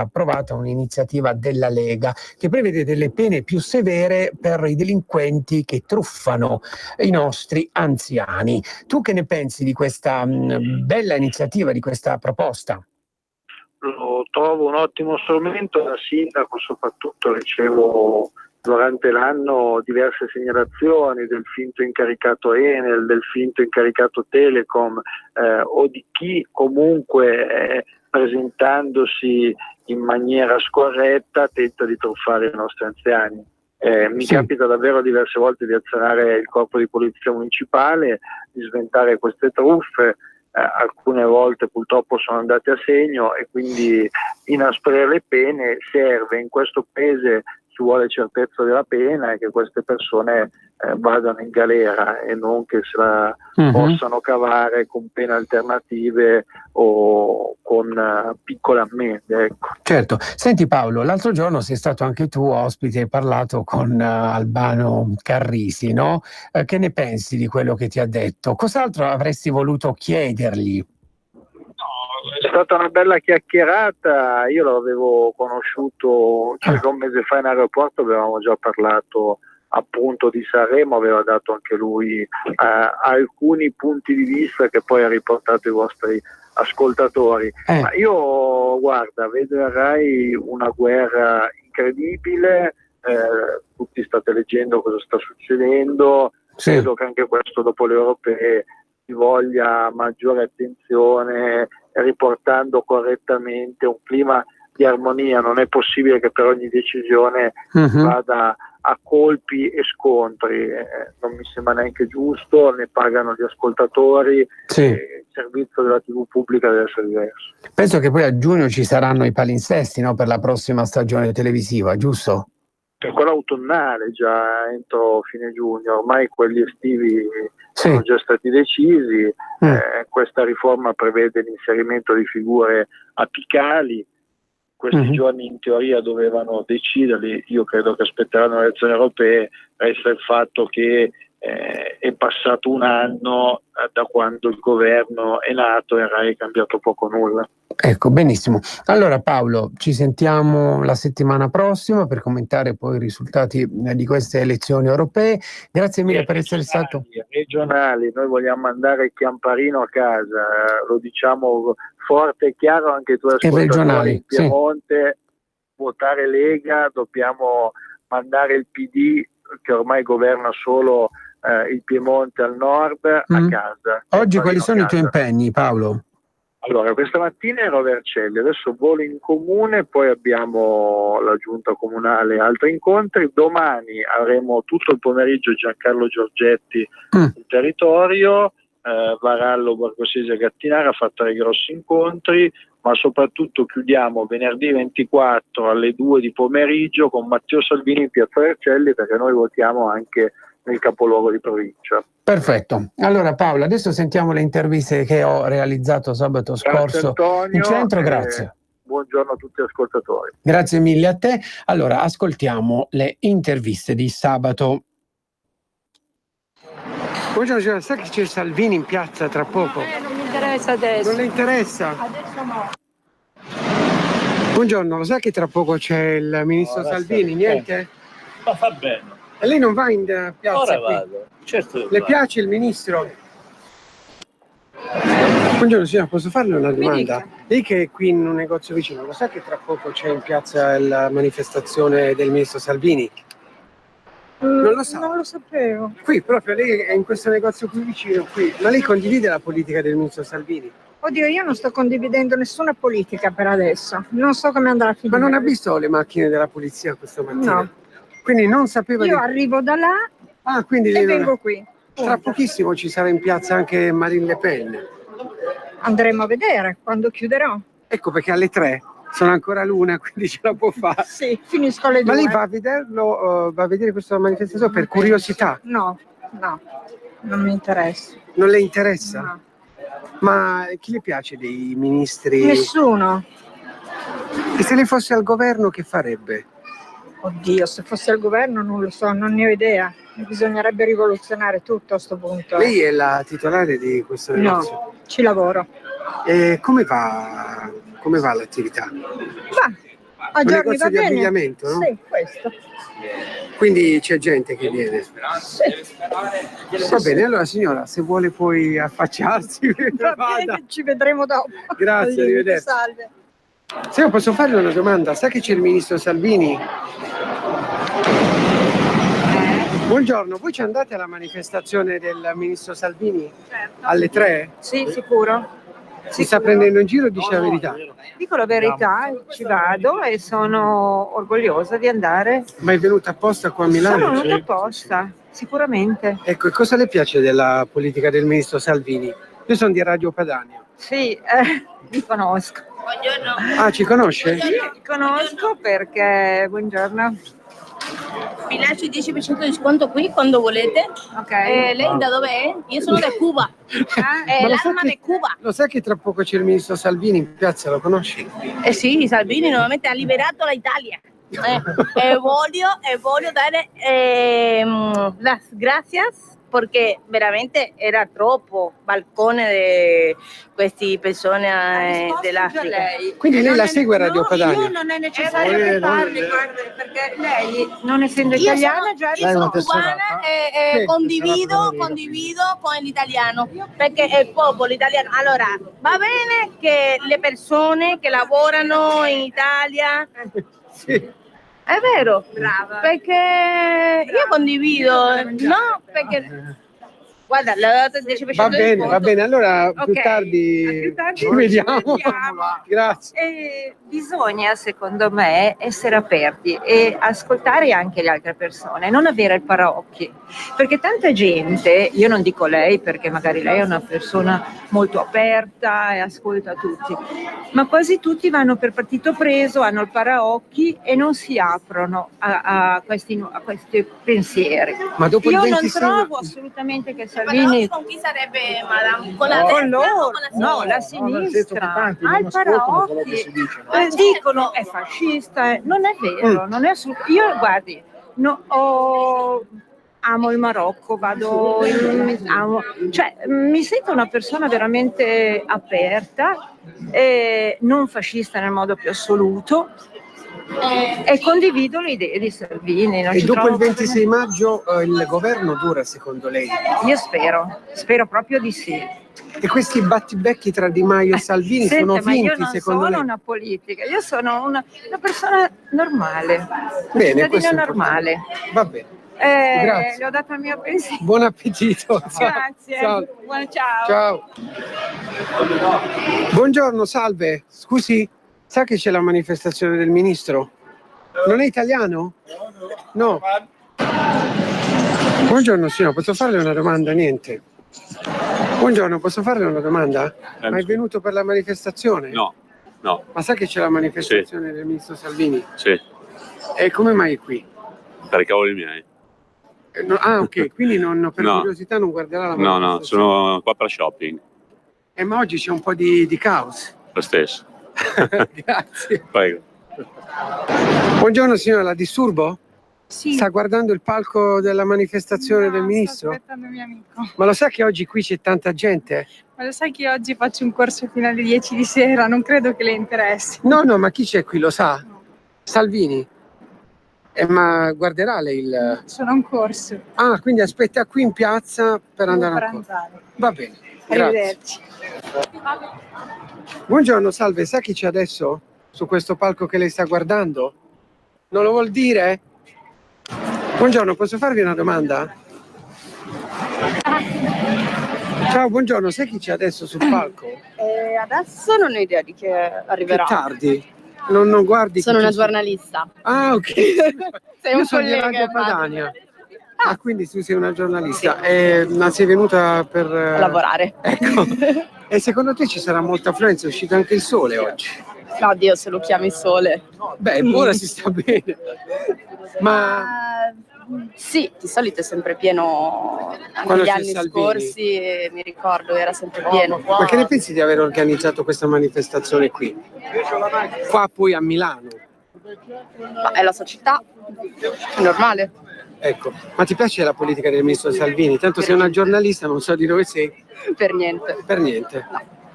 [SPEAKER 1] approvata un'iniziativa della Lega che prevede delle pene più severe per i delinquenti che truffano i nostri anziani. Tu che ne pensi di questa bella iniziativa, di questa proposta?
[SPEAKER 5] Lo trovo un ottimo strumento. Da sindaco soprattutto ricevo durante l'anno diverse segnalazioni del finto incaricato Enel, del finto incaricato Telecom o di chi comunque presentandosi in maniera scorretta tenta di truffare i nostri anziani. Mi capita davvero diverse volte di azionare il corpo di polizia municipale, di sventare queste truffe. Alcune volte purtroppo sono andate a segno e quindi inasprire le pene serve. In questo paese ci vuole certezza della pena e che queste persone vadano in galera e non che se la possano cavare con pene alternative o con piccole ammende. Ecco.
[SPEAKER 1] Certo. Senti Paolo, l'altro giorno sei stato anche tu ospite e hai parlato con Albano Carrisi, no? Che ne pensi di quello che ti ha detto? Cos'altro avresti voluto chiedergli?
[SPEAKER 5] È stata una bella chiacchierata. Io l'avevo conosciuto circa un mese fa in aeroporto, avevamo già parlato appunto di Sanremo, aveva dato anche lui alcuni punti di vista che poi ha riportato ai vostri ascoltatori. Ma io, guarda, vedrai una guerra incredibile, tutti state leggendo cosa sta succedendo, credo che anche questo dopo le europee ci voglia maggiore attenzione, riportando correttamente un clima di armonia. Non è possibile che per ogni decisione vada a colpi e scontri, non mi sembra neanche giusto, ne pagano gli ascoltatori, il servizio della TV pubblica deve essere diverso.
[SPEAKER 1] Penso che poi a giugno ci saranno i palinsesti, no, per la prossima stagione televisiva, giusto?
[SPEAKER 5] Per quella autunnale già entro fine giugno, ormai quelli estivi sono già stati decisi. Questa riforma prevede l'inserimento di figure apicali. Questi giorni in teoria dovevano deciderli, io credo che aspetteranno le elezioni europee. Resta il fatto che è passato un anno da quando il governo è nato e Rai è cambiato poco o nulla.
[SPEAKER 1] Ecco, benissimo. Allora Paolo, ci sentiamo la settimana prossima per commentare poi i risultati di queste elezioni europee. Grazie mille per essere stato.
[SPEAKER 5] Regionali, noi vogliamo mandare Chiamparino a casa, lo diciamo forte e chiaro anche tu ascoltatori in Piemonte, votare Lega, dobbiamo mandare il PD che ormai governa solo il Piemonte al nord a casa.
[SPEAKER 1] Oggi quali sono i tuoi impegni, Paolo?
[SPEAKER 5] Allora, questa mattina ero a Vercelli, adesso volo in comune, poi abbiamo la giunta comunale e altri incontri. Domani avremo tutto il pomeriggio Giancarlo Giorgetti sul territorio, Varallo, Borgosese e Gattinara, ha fatto dei grossi incontri, ma soprattutto chiudiamo venerdì 24 alle 2 di pomeriggio con Matteo Salvini in Piazza Vercelli, perché noi votiamo anche nel capoluogo di provincia.
[SPEAKER 1] Perfetto. Allora Paolo, adesso sentiamo le interviste che ho realizzato sabato scorso
[SPEAKER 5] Antonio,
[SPEAKER 1] in centro. Grazie.
[SPEAKER 5] Buongiorno a tutti gli ascoltatori.
[SPEAKER 1] Grazie mille a te. Allora, ascoltiamo le interviste di sabato. Buongiorno signora, sa che c'è Salvini in piazza tra poco?
[SPEAKER 15] Non mi interessa adesso.
[SPEAKER 1] Non le interessa?
[SPEAKER 15] Adesso no.
[SPEAKER 1] Buongiorno, lo sa che tra poco c'è il ministro Salvini? Niente?
[SPEAKER 16] Ma fa bene.
[SPEAKER 1] E lei non va in piazza?
[SPEAKER 16] Ora
[SPEAKER 1] qui?
[SPEAKER 16] vado, certo.
[SPEAKER 1] Le piace il ministro? Buongiorno signora, posso farle una domanda? Lei che è qui in un negozio vicino, lo sa che tra poco c'è in piazza la manifestazione del ministro Salvini? Non lo sa?
[SPEAKER 15] Non lo sapevo.
[SPEAKER 1] Qui, proprio lei è in questo negozio qui vicino, qui. Ma lei condivide la politica del ministro Salvini?
[SPEAKER 15] Oddio, io non sto condividendo nessuna politica per adesso. Non so come andrà a finire.
[SPEAKER 1] Ma non ha visto le macchine della polizia questa mattina?
[SPEAKER 15] No.
[SPEAKER 1] Quindi non sapeva
[SPEAKER 15] Io arrivo da là
[SPEAKER 1] quindi
[SPEAKER 15] e vengo qui.
[SPEAKER 1] Tra pochissimo ci sarà in piazza anche Marine Le Pen.
[SPEAKER 15] Andremo a vedere quando chiuderò.
[SPEAKER 1] Ecco perché alle 3 sono ancora l'1, quindi ce la può fare.
[SPEAKER 15] Sì, finisco alle 2.
[SPEAKER 1] Ma lei va a vederlo, va a vedere questa manifestazione per curiosità?
[SPEAKER 15] No, non mi interessa.
[SPEAKER 1] Non le interessa?
[SPEAKER 15] No.
[SPEAKER 1] Ma chi le piace dei ministri?
[SPEAKER 15] Nessuno.
[SPEAKER 1] E se lei fosse al governo che farebbe?
[SPEAKER 15] Oddio, se fosse al governo non lo so, non ne ho idea. Bisognerebbe rivoluzionare tutto a sto punto.
[SPEAKER 1] Lei è la titolare di questo negozio?
[SPEAKER 15] No, ci lavoro.
[SPEAKER 1] E come va l'attività?
[SPEAKER 15] Va, a giorni va
[SPEAKER 1] di
[SPEAKER 15] bene.
[SPEAKER 1] abbigliamento, no?
[SPEAKER 15] Sì, questo.
[SPEAKER 1] Quindi c'è gente che viene?
[SPEAKER 15] Sì.
[SPEAKER 1] Va bene, allora signora, se vuole poi affacciarsi,
[SPEAKER 15] Va bene, ci vedremo dopo.
[SPEAKER 1] Grazie, arrivederci.
[SPEAKER 15] Salve.
[SPEAKER 1] Se io posso farle una domanda, sa che c'è il ministro Salvini? Buongiorno, voi ci andate alla manifestazione del ministro Salvini?
[SPEAKER 15] Certo.
[SPEAKER 1] Alle 3?
[SPEAKER 15] Sì, sicuro.
[SPEAKER 1] Si sta prendendo in giro o dice la verità?
[SPEAKER 15] Dico la verità, ci vado e sono orgogliosa di andare.
[SPEAKER 1] Ma è venuta apposta qua a Milano?
[SPEAKER 15] Sono venuta apposta, sicuramente.
[SPEAKER 1] Ecco, e cosa le piace della politica del ministro Salvini? Io sono di Radio Padania.
[SPEAKER 15] Sì, li conosco.
[SPEAKER 17] Buongiorno.
[SPEAKER 1] Ah, ci conosce?
[SPEAKER 15] Sì, li conosco perché, buongiorno.
[SPEAKER 17] Vi lascio il 10% di sconto qui quando volete.
[SPEAKER 15] Ok.
[SPEAKER 17] Lei da dove è? Io sono da Cuba.
[SPEAKER 1] Ma lo sa
[SPEAKER 17] L'alma
[SPEAKER 1] che-
[SPEAKER 17] di Cuba.
[SPEAKER 1] Lo sai che tra poco c'è il ministro Salvini in piazza, lo conosci?
[SPEAKER 17] Sì, Salvini nuovamente ha liberato l'Italia. Voglio dare las gracias porque veramente era troppo balcone di queste persone dell'Africa.
[SPEAKER 1] Quindi lei la segue Radio Padania?
[SPEAKER 15] Io non è necessario che parli, guarda, perché lei, non essendo
[SPEAKER 17] Io
[SPEAKER 15] italiana,
[SPEAKER 17] sono,
[SPEAKER 15] già
[SPEAKER 17] io sono
[SPEAKER 15] risposto.
[SPEAKER 17] cubana e
[SPEAKER 1] Sì,
[SPEAKER 17] condivido con l'italiano, perché è il popolo italiano. Allora, va bene che le persone che lavorano in Italia...
[SPEAKER 1] Sì.
[SPEAKER 17] È vero,
[SPEAKER 15] Brava.
[SPEAKER 17] Perché io condivido, no? Perché guarda, l'ho dato il 10%
[SPEAKER 1] Va
[SPEAKER 17] di
[SPEAKER 1] bene,
[SPEAKER 17] sconto.
[SPEAKER 1] va bene. Allora più
[SPEAKER 15] Ok,
[SPEAKER 1] tardi
[SPEAKER 15] più tardi
[SPEAKER 1] ci vediamo.
[SPEAKER 15] ci vediamo.
[SPEAKER 1] Grazie.
[SPEAKER 15] Bisogna, secondo me, essere aperti e ascoltare anche le altre persone, non avere il paraocchi, perché tanta gente, io non dico lei perché magari lei è una persona molto aperta e ascolta tutti, ma quasi tutti vanno per partito preso, hanno il paraocchi e non si aprono a questi pensieri.
[SPEAKER 1] Ma dopo il
[SPEAKER 15] Io
[SPEAKER 1] 26
[SPEAKER 15] non trovo assolutamente che
[SPEAKER 17] Però
[SPEAKER 15] Salvini
[SPEAKER 17] con chi sarebbe, madame? Con la destra
[SPEAKER 15] con loro,
[SPEAKER 17] o con la sinistra?
[SPEAKER 15] no, la sinistra ha il paraocchi, dicono è fascista, non è vero, non è assolutamente. Io guardi, amo il Marocco, mi sento una persona veramente aperta, non fascista nel modo più assoluto, e condivido le idee di Salvini.
[SPEAKER 1] E dopo il 26 maggio il governo dura secondo lei?
[SPEAKER 15] Io spero proprio di sì.
[SPEAKER 1] E questi battibecchi tra Di Maio e Salvini sono finti,
[SPEAKER 15] ma io non
[SPEAKER 1] secondo
[SPEAKER 15] sono
[SPEAKER 1] lei?
[SPEAKER 15] una politica, io sono una persona normale,
[SPEAKER 1] Bene,
[SPEAKER 15] una
[SPEAKER 1] questo
[SPEAKER 15] cittadina
[SPEAKER 1] è
[SPEAKER 15] normale.
[SPEAKER 1] Va bene. Grazie.
[SPEAKER 15] Le ho dato il mio pensiero.
[SPEAKER 1] Buon appetito.
[SPEAKER 15] Grazie.
[SPEAKER 1] Ciao.
[SPEAKER 15] Ciao.
[SPEAKER 1] Buongiorno, salve. Scusi, sa che c'è la manifestazione del ministro? Non è italiano? No. Buongiorno signor, posso farle una domanda? Niente. Buongiorno, posso farle una domanda? Ma è venuto per la manifestazione?
[SPEAKER 18] No.
[SPEAKER 1] Ma sa che c'è la manifestazione del ministro Salvini?
[SPEAKER 18] Sì,
[SPEAKER 1] E come mai è qui?
[SPEAKER 18] per i cavoli miei.
[SPEAKER 1] Ok, quindi per
[SPEAKER 18] No.
[SPEAKER 1] curiosità non guarderà la
[SPEAKER 18] No,
[SPEAKER 1] manifestazione?
[SPEAKER 18] sono qua per shopping.
[SPEAKER 1] Ma oggi c'è un po' di caos.
[SPEAKER 18] Lo stesso.
[SPEAKER 1] Grazie.
[SPEAKER 18] Prego.
[SPEAKER 1] Buongiorno signora, la disturbo?
[SPEAKER 19] Sì.
[SPEAKER 1] Sta guardando il palco della manifestazione del ministro?
[SPEAKER 19] Sto aspettando mio amico.
[SPEAKER 1] Ma lo sa che oggi qui c'è tanta gente?
[SPEAKER 19] Ma lo sai che oggi faccio un corso fino alle 10 di sera, non credo che le interessi.
[SPEAKER 1] No, ma chi c'è qui, lo sa? Salvini? Ma guarderà lei il...
[SPEAKER 19] Sono a un corso.
[SPEAKER 1] Ah, quindi aspetta qui in piazza per andare a
[SPEAKER 19] pranzare.
[SPEAKER 1] Va bene, grazie.
[SPEAKER 19] Arrivederci.
[SPEAKER 1] Buongiorno, salve, sa chi c'è adesso su questo palco che lei sta guardando? Non lo vuol dire? Buongiorno, posso farvi una domanda? Ciao, buongiorno, sai chi c'è adesso sul palco?
[SPEAKER 20] Adesso non ho idea di chi arriverà.
[SPEAKER 1] Che tardi? Non guardi?
[SPEAKER 20] Sono
[SPEAKER 1] chi
[SPEAKER 20] una
[SPEAKER 1] c'è
[SPEAKER 20] giornalista.
[SPEAKER 1] Ah, ok.
[SPEAKER 20] Sei
[SPEAKER 1] Io
[SPEAKER 20] un
[SPEAKER 1] sono di
[SPEAKER 20] collega,
[SPEAKER 1] Radio
[SPEAKER 20] immagino.
[SPEAKER 1] Padania. Ah, quindi tu sei una giornalista. Ma sei venuta per...
[SPEAKER 20] Lavorare.
[SPEAKER 1] Ecco. E secondo te ci sarà molta affluenza? È uscito anche il sole oggi?
[SPEAKER 20] Oddio, se lo chiami sole.
[SPEAKER 1] Beh, ora si sta bene. Ma
[SPEAKER 20] Sì, di solito è sempre pieno. Anche
[SPEAKER 1] Quando
[SPEAKER 20] gli
[SPEAKER 1] c'è
[SPEAKER 20] anni
[SPEAKER 1] Salvini.
[SPEAKER 20] scorsi, mi ricordo, era sempre pieno.
[SPEAKER 1] ma che ne pensi di aver organizzato questa manifestazione qui? Qua poi a Milano.
[SPEAKER 20] Ma è la sua città, è normale.
[SPEAKER 1] Ecco, ma ti piace la politica del ministro Salvini? Tanto sei una giornalista, non so di dove sei.
[SPEAKER 20] Per niente.
[SPEAKER 1] Per niente.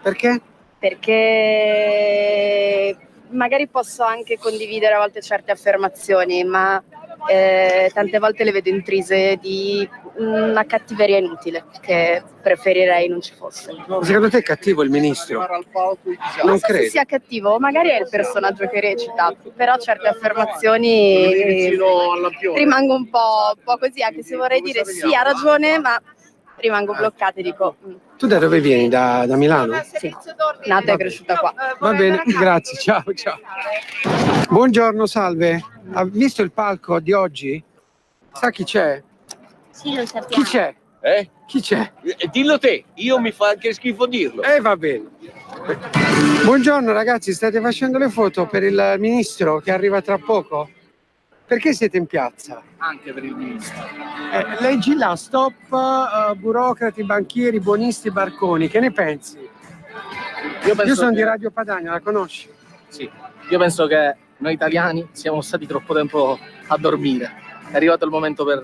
[SPEAKER 1] Perché?
[SPEAKER 20] Perché magari posso anche condividere a volte certe affermazioni, ma tante volte le vedo intrise di una cattiveria inutile che preferirei non ci fosse.
[SPEAKER 1] Secondo te è cattivo il ministro?
[SPEAKER 20] Non
[SPEAKER 1] Non
[SPEAKER 20] so se
[SPEAKER 1] credo.
[SPEAKER 20] sia cattivo, magari è il personaggio che recita, però certe affermazioni rimango un po' così, anche se vorrei dire sì, ha ragione, ma rimango bloccata e dico
[SPEAKER 1] Tu da dove vieni? Da Milano?
[SPEAKER 20] sì, nata e cresciuta qua.
[SPEAKER 1] Va bene, grazie, ciao. Buongiorno, salve. Ha visto il palco di oggi? Sa chi c'è?
[SPEAKER 21] Sì, lo sappiamo.
[SPEAKER 1] Chi c'è? Chi c'è?
[SPEAKER 21] Dillo te, io mi fa anche schifo dirlo.
[SPEAKER 1] Va bene. Buongiorno ragazzi, state facendo le foto per il ministro che arriva tra poco? Perché siete in piazza?
[SPEAKER 21] Anche per il ministro.
[SPEAKER 1] Leggi là, stop burocrati, banchieri, buonisti, barconi. Che ne pensi? Io sono di Radio Padania, la conosci?
[SPEAKER 21] Sì, io penso che noi italiani siamo stati troppo tempo a dormire. È arrivato il momento per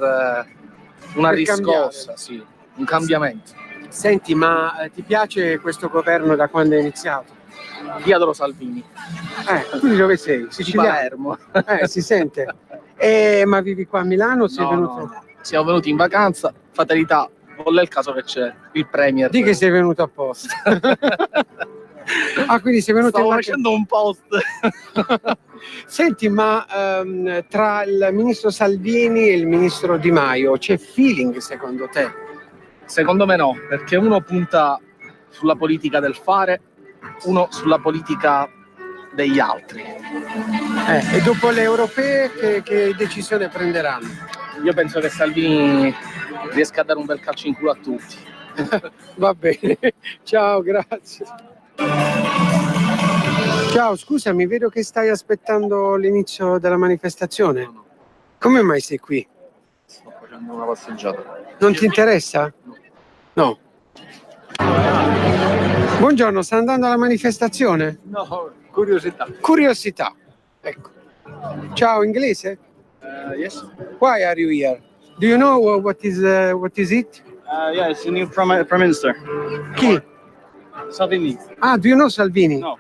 [SPEAKER 21] una
[SPEAKER 1] Per
[SPEAKER 21] riscossa,
[SPEAKER 1] cambiare.
[SPEAKER 21] sì, un cambiamento.
[SPEAKER 1] Senti, ma ti piace questo governo da quando è iniziato?
[SPEAKER 21] Diadolo Salvini.
[SPEAKER 1] Tu di dove sei?
[SPEAKER 21] Di
[SPEAKER 1] Siciliano?
[SPEAKER 21] Palermo.
[SPEAKER 1] Si sente. Ma vivi qua a Milano o sei
[SPEAKER 21] No,
[SPEAKER 1] venuto?
[SPEAKER 21] no. Siamo venuti in vacanza, fatalità, volle il caso che c'è il premier.
[SPEAKER 1] Di che sei venuto apposta. Quindi sei venuto
[SPEAKER 21] Stavo
[SPEAKER 1] in
[SPEAKER 21] facendo un post.
[SPEAKER 1] Senti, ma tra il ministro Salvini e il ministro Di Maio c'è feeling secondo te?
[SPEAKER 21] Secondo me no, perché uno punta sulla politica del fare, uno sulla politica degli altri.
[SPEAKER 1] E dopo le europee che decisione prenderanno?
[SPEAKER 21] Io penso che Salvini riesca a dare un bel calcio in culo a tutti.
[SPEAKER 1] Va bene, ciao, grazie. Ciao, scusami, vedo che stai aspettando l'inizio della manifestazione. Come mai sei qui?
[SPEAKER 21] Sto facendo una passeggiata.
[SPEAKER 1] Non ti interessa? No. Buongiorno, sta andando alla manifestazione?
[SPEAKER 21] No, curiosità.
[SPEAKER 1] Curiosità. Ecco. Ciao, inglese?
[SPEAKER 21] Yes.
[SPEAKER 1] Why are you here? Do you know what is it?
[SPEAKER 3] Yeah, it's the new Prime Minister.
[SPEAKER 1] Chi?
[SPEAKER 3] Salvini.
[SPEAKER 1] Ah, do you know Salvini?
[SPEAKER 3] No.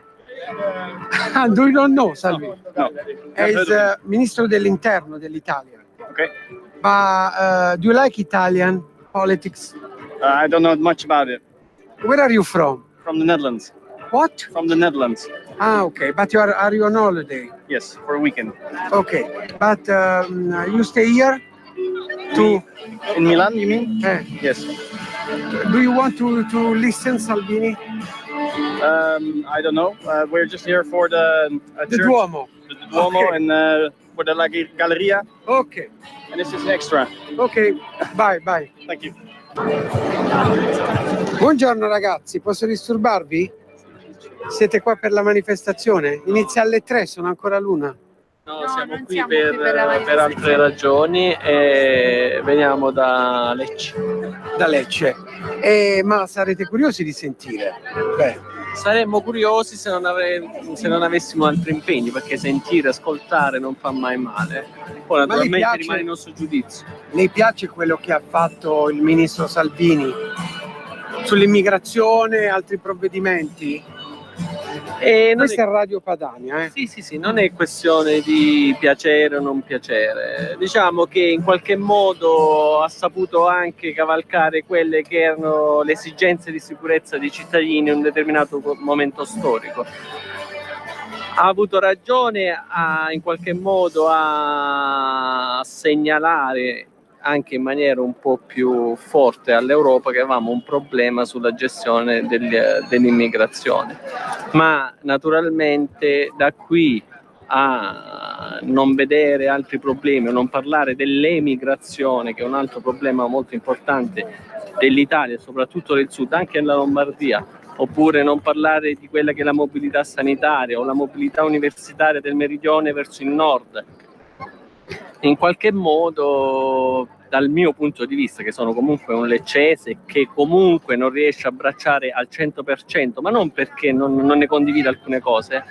[SPEAKER 1] Ah, do you not know Salvini?
[SPEAKER 3] No.
[SPEAKER 1] È il ministro dell'interno dell'Italia.
[SPEAKER 3] Okay.
[SPEAKER 1] But do you like Italian politics?
[SPEAKER 3] I don't know much about it.
[SPEAKER 1] Where are you from?
[SPEAKER 3] From the Netherlands.
[SPEAKER 1] What?
[SPEAKER 3] From the Netherlands.
[SPEAKER 1] Ah, okay. But are you on holiday?
[SPEAKER 3] Yes, for a weekend.
[SPEAKER 1] Okay. But you stay here?
[SPEAKER 3] In Milan, you mean? Yes.
[SPEAKER 1] Do you want to listen Salvini?
[SPEAKER 3] I don't know. We're just here for the church,
[SPEAKER 1] Duomo.
[SPEAKER 3] The Duomo,
[SPEAKER 1] Okay.
[SPEAKER 3] and for the Galleria.
[SPEAKER 1] Okay.
[SPEAKER 3] And this is extra.
[SPEAKER 1] Ok, bye.
[SPEAKER 3] Thank you.
[SPEAKER 1] Buongiorno ragazzi, posso disturbarvi? Siete qua per la manifestazione? Inizia alle 3, sono ancora l'una.
[SPEAKER 22] No, siamo qui per altre ragioni e veniamo da Lecce.
[SPEAKER 1] Da Lecce. Ma sarete curiosi di sentire? Beh.
[SPEAKER 22] Saremmo curiosi se non avessimo altri impegni, perché sentire, ascoltare non fa mai male. Poi naturalmente rimane il nostro giudizio.
[SPEAKER 1] Le piace quello che ha fatto il ministro Salvini sull'immigrazione e altri provvedimenti? Questa è Radio Padania.
[SPEAKER 22] Sì, non è questione di piacere o non piacere. Diciamo che in qualche modo ha saputo anche cavalcare quelle che erano le esigenze di sicurezza dei cittadini in un determinato momento storico. Ha avuto ragione in qualche modo a segnalare anche in maniera un po' più forte all'Europa che avevamo un problema sulla gestione dell'immigrazione, ma naturalmente da qui a non vedere altri problemi o non parlare dell'emigrazione, che è un altro problema molto importante dell'Italia, soprattutto del sud, anche nella Lombardia, oppure non parlare di quella che è la mobilità sanitaria o la mobilità universitaria del meridione verso il nord. In qualche modo, dal mio punto di vista, che sono comunque un leccese che comunque non riesce a abbracciare al 100%, ma non perché non ne condivide alcune cose,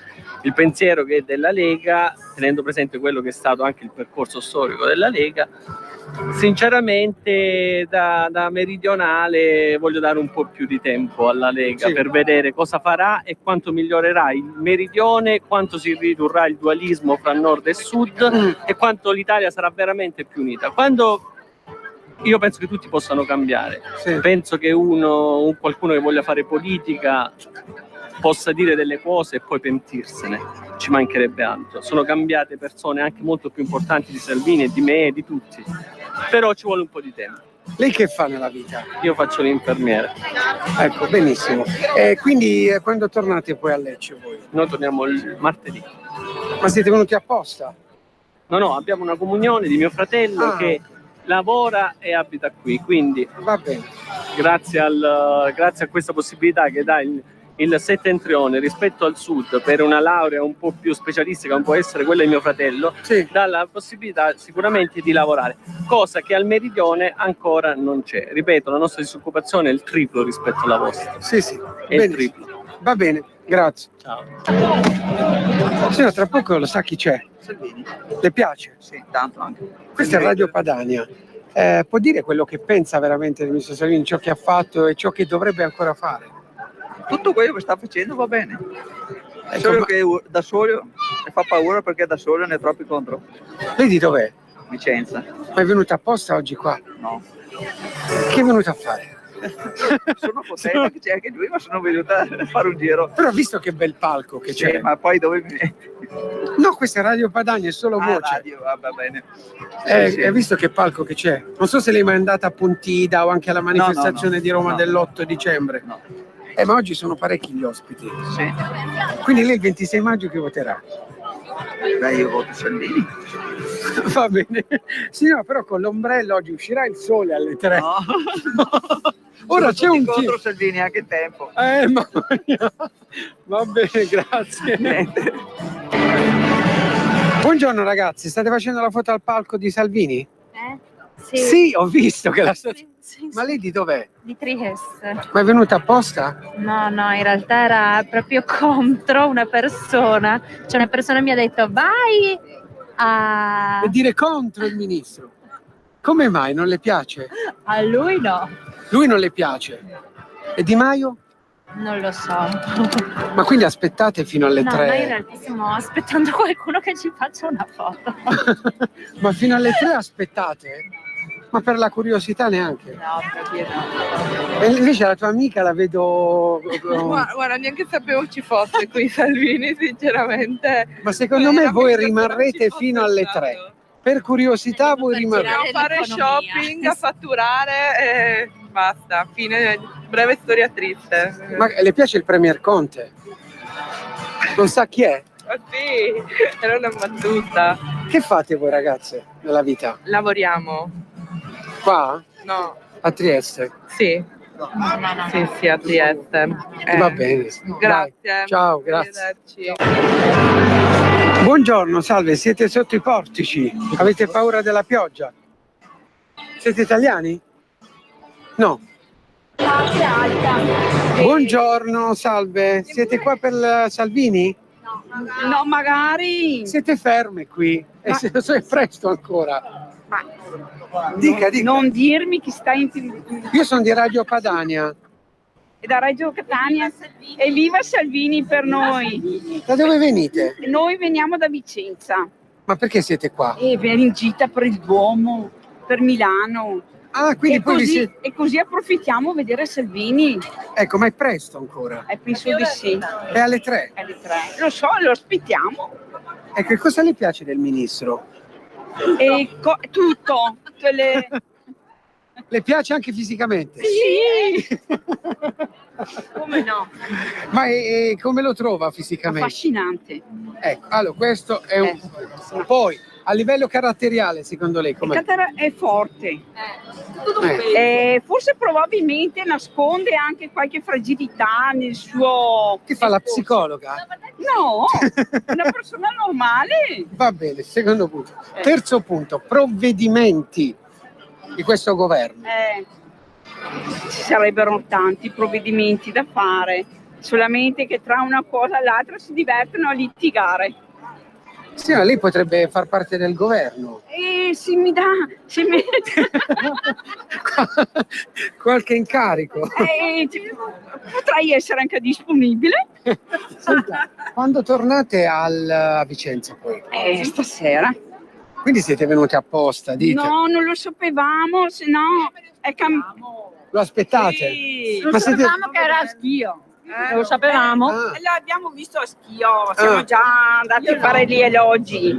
[SPEAKER 22] il pensiero che è della Lega, tenendo presente quello che è stato anche il percorso storico della Lega, sinceramente da meridionale voglio dare un po' più di tempo alla Lega per vedere cosa farà e quanto migliorerà il meridione, quanto si ridurrà il dualismo fra nord e sud e quanto l'Italia sarà veramente più unita. Io penso che tutti possano cambiare, penso che qualcuno che voglia fare politica possa dire delle cose e poi pentirsene, ci mancherebbe altro. Sono cambiate persone anche molto più importanti di Salvini e di me e di tutti, però ci vuole un po' di tempo.
[SPEAKER 1] Lei che fa nella vita?
[SPEAKER 22] Io faccio l'infermiere.
[SPEAKER 1] Ecco, benissimo. Quindi quando tornate poi a Lecce voi?
[SPEAKER 22] Noi torniamo il martedì.
[SPEAKER 1] Ma siete venuti apposta?
[SPEAKER 22] No, abbiamo una comunione di mio fratello che lavora e abita qui, quindi
[SPEAKER 1] va bene.
[SPEAKER 22] Grazie a questa possibilità che dà il settentrione rispetto al sud per una laurea un po' più specialistica, come può essere quella di mio fratello, dà la possibilità sicuramente di lavorare, cosa che al meridione ancora non c'è. Ripeto, la nostra disoccupazione è il triplo rispetto alla vostra.
[SPEAKER 1] Sì,
[SPEAKER 22] è il triplo.
[SPEAKER 1] Va bene, grazie.
[SPEAKER 22] Ciao.
[SPEAKER 1] Signora, tra poco lo sa chi c'è?
[SPEAKER 23] Salvini.
[SPEAKER 1] Le piace?
[SPEAKER 23] Sì, tanto anche.
[SPEAKER 1] Questa è Radio Padania. Può dire quello che pensa veramente del ministro Salvini, ciò che ha fatto e ciò che dovrebbe ancora fare?
[SPEAKER 23] Tutto quello che sta facendo va bene. Solo che da solo fa paura perché da solo ne ha troppi contro.
[SPEAKER 1] Lei di dov'è?
[SPEAKER 23] Vicenza.
[SPEAKER 1] Ma è venuta apposta oggi qua?
[SPEAKER 23] No.
[SPEAKER 1] Che è venuta a fare?
[SPEAKER 23] Sono contenta che c'è anche lui, ma sono venuta a fare un giro.
[SPEAKER 1] Però visto che bel palco che c'è.
[SPEAKER 23] Ma poi dove mi...
[SPEAKER 1] No, questa è Radio Padania, è solo voce.
[SPEAKER 23] Radio, va bene.
[SPEAKER 1] Hai visto che palco che c'è? Non so se lei è mai andata a Pontida o anche alla manifestazione di Roma dell'8 dicembre.
[SPEAKER 23] No.
[SPEAKER 1] Ma oggi sono parecchi gli ospiti.
[SPEAKER 23] Sì.
[SPEAKER 1] Quindi lei il 26 maggio che voterà?
[SPEAKER 23] Beh, io voto Salvini.
[SPEAKER 1] Va bene. Sì, no, però con l'ombrello oggi uscirà il sole alle 3.
[SPEAKER 23] No.
[SPEAKER 1] Ora c'è un
[SPEAKER 23] contro Salvini anche il tempo.
[SPEAKER 1] Mamma mia. Va bene, grazie. Buongiorno ragazzi, state facendo la foto al palco di Salvini?
[SPEAKER 24] Sì.
[SPEAKER 1] Sì, ho visto che la state...
[SPEAKER 24] Sì.
[SPEAKER 1] Ma lei di dov'è?
[SPEAKER 24] Di Trieste.
[SPEAKER 1] Ma è venuta apposta?
[SPEAKER 24] No, in realtà era proprio contro una persona. Cioè una persona mi ha detto vai a...
[SPEAKER 1] Per dire contro il ministro? Come mai? Non le piace?
[SPEAKER 24] A lui no,
[SPEAKER 1] Lui non le piace. E Di Maio?
[SPEAKER 24] non lo so.
[SPEAKER 1] Ma quindi aspettate fino alle
[SPEAKER 24] No,
[SPEAKER 1] 3?
[SPEAKER 24] noi in realtà stiamo aspettando qualcuno che ci faccia una foto.
[SPEAKER 1] Ma fino alle 3 aspettate? Ma per la curiosità neanche?
[SPEAKER 24] No, proprio no.
[SPEAKER 1] E invece la tua amica la vedo...
[SPEAKER 19] Guarda, neanche sapevo ci fosse qui Salvini, sinceramente.
[SPEAKER 1] Ma secondo me voi rimarrete fino alle 3. Per curiosità voi rimarrete.
[SPEAKER 19] Dobbiamo fare shopping, a fatturare e basta. Fine, breve storia triste.
[SPEAKER 1] Ma le piace il Premier Conte? Non sa chi è?
[SPEAKER 19] Ah, sì, era una battuta.
[SPEAKER 1] Che fate voi ragazze nella vita?
[SPEAKER 19] Lavoriamo.
[SPEAKER 1] Qua?
[SPEAKER 19] No.
[SPEAKER 1] A Trieste?
[SPEAKER 19] Sì. Sì, sì, a Trieste.
[SPEAKER 1] Va bene.
[SPEAKER 19] Grazie.
[SPEAKER 1] Dai. Ciao, grazie.
[SPEAKER 19] Arrivederci.
[SPEAKER 1] Buongiorno, salve, siete sotto i portici? Avete paura della pioggia? Siete italiani? No. Buongiorno, salve. Siete qua per Salvini?
[SPEAKER 2] No, magari.
[SPEAKER 1] Siete ferme qui? E
[SPEAKER 2] Ma-
[SPEAKER 1] se è presto ancora.
[SPEAKER 2] Dica. Non dirmi che stai
[SPEAKER 1] Io sono di Radio Padania.
[SPEAKER 2] da Reggio Catania e viva Salvini per noi.
[SPEAKER 1] Da dove venite?
[SPEAKER 2] Noi veniamo da Vicenza
[SPEAKER 1] Ma perché siete qua?
[SPEAKER 2] e per in gita per il Duomo, per Milano.
[SPEAKER 1] Ah, quindi
[SPEAKER 2] e,
[SPEAKER 1] poi
[SPEAKER 2] così, e così approfittiamo a vedere Salvini.
[SPEAKER 1] Ecco, ma è presto ancora.
[SPEAKER 2] Penso di sì.
[SPEAKER 1] È alle 3.
[SPEAKER 2] Alle 3. Lo so, lo aspettiamo.
[SPEAKER 1] Ecco, e cosa le piace del ministro?
[SPEAKER 2] E tutto. Tutte le...
[SPEAKER 1] Le piace anche fisicamente?
[SPEAKER 2] Sì! Come no?
[SPEAKER 1] Ma come lo trova fisicamente?
[SPEAKER 2] Affascinante.
[SPEAKER 1] Ecco, allora questo è un... Poi, a livello caratteriale, secondo lei,
[SPEAKER 2] Il
[SPEAKER 1] com'è?
[SPEAKER 2] carattere è forte. Forse probabilmente nasconde anche qualche fragilità nel suo...
[SPEAKER 1] Che fa la psicologa?
[SPEAKER 2] No, una persona normale.
[SPEAKER 1] Va bene, secondo punto. Terzo punto, provvedimenti di questo governo.
[SPEAKER 2] Ci sarebbero tanti provvedimenti da fare, solamente che tra una cosa e l'altra si divertono a litigare.
[SPEAKER 1] Sì, ma lei potrebbe far parte del governo.
[SPEAKER 2] E se mi dà...
[SPEAKER 1] Qualche incarico.
[SPEAKER 2] Potrei essere anche disponibile.
[SPEAKER 1] Senta, quando tornate a Vicenza poi?
[SPEAKER 2] Stasera.
[SPEAKER 1] Quindi siete venuti apposta, dite?
[SPEAKER 2] No, non lo sapevamo, se no è
[SPEAKER 1] Lo aspettate?
[SPEAKER 2] Sì.
[SPEAKER 1] Ma
[SPEAKER 2] Lo
[SPEAKER 1] siete...
[SPEAKER 2] sapevamo che era a Schio. Lo sapevamo? L'abbiamo visto a Schio, siamo già andati a fare gli elogi.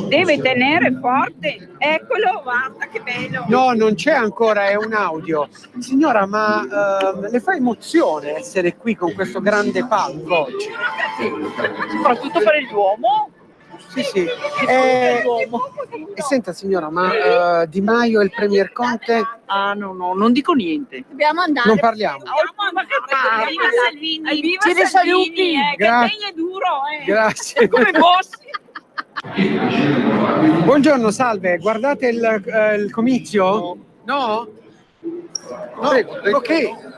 [SPEAKER 2] Deve tenere forte. Eccolo, guarda che bello.
[SPEAKER 1] No, non c'è ancora, è un audio. Signora, ma le fa emozione essere qui con questo grande palco oggi?
[SPEAKER 2] Soprattutto per il Duomo.
[SPEAKER 1] Sì. E senta signora, ma Di Maio e il Premier Conte?
[SPEAKER 2] Ah, no, non dico niente. Dobbiamo andare.
[SPEAKER 1] Non parliamo.
[SPEAKER 2] Viva Salvini! Viva Salvini! Che
[SPEAKER 1] Grazie.
[SPEAKER 2] è duro,
[SPEAKER 1] Grazie.
[SPEAKER 2] Come Bossi.
[SPEAKER 1] Buongiorno, salve. Guardate il comizio? No? No? Prego. Ok.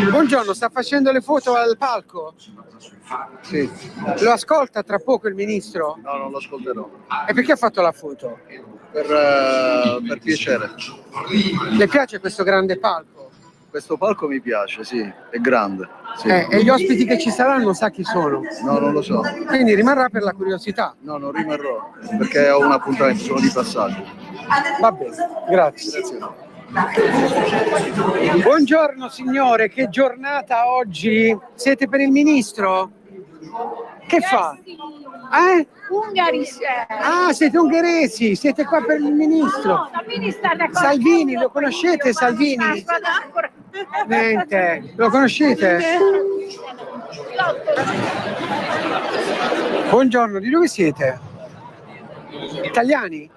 [SPEAKER 1] Buongiorno, sta facendo le foto al palco?
[SPEAKER 4] Sì.
[SPEAKER 1] Lo ascolta tra poco il ministro?
[SPEAKER 4] No, non lo ascolterò.
[SPEAKER 1] E perché ha fatto la foto?
[SPEAKER 4] Per piacere.
[SPEAKER 1] Le piace questo grande palco?
[SPEAKER 4] Questo palco mi piace, sì, è grande. Sì.
[SPEAKER 1] E gli ospiti che ci saranno sa chi sono?
[SPEAKER 4] No, non lo so.
[SPEAKER 1] Quindi rimarrà per la curiosità?
[SPEAKER 4] No, non rimarrò, perché ho un appuntamento, sono di passaggio.
[SPEAKER 1] Va bene, grazie. Buongiorno signore, che giornata oggi? Siete per il ministro? Che fa?
[SPEAKER 2] Ungari.
[SPEAKER 1] Ah, siete ungheresi, siete qua per il ministro. Salvini, lo conoscete Salvini? Niente, lo conoscete? Buongiorno, di dove siete? Italiani?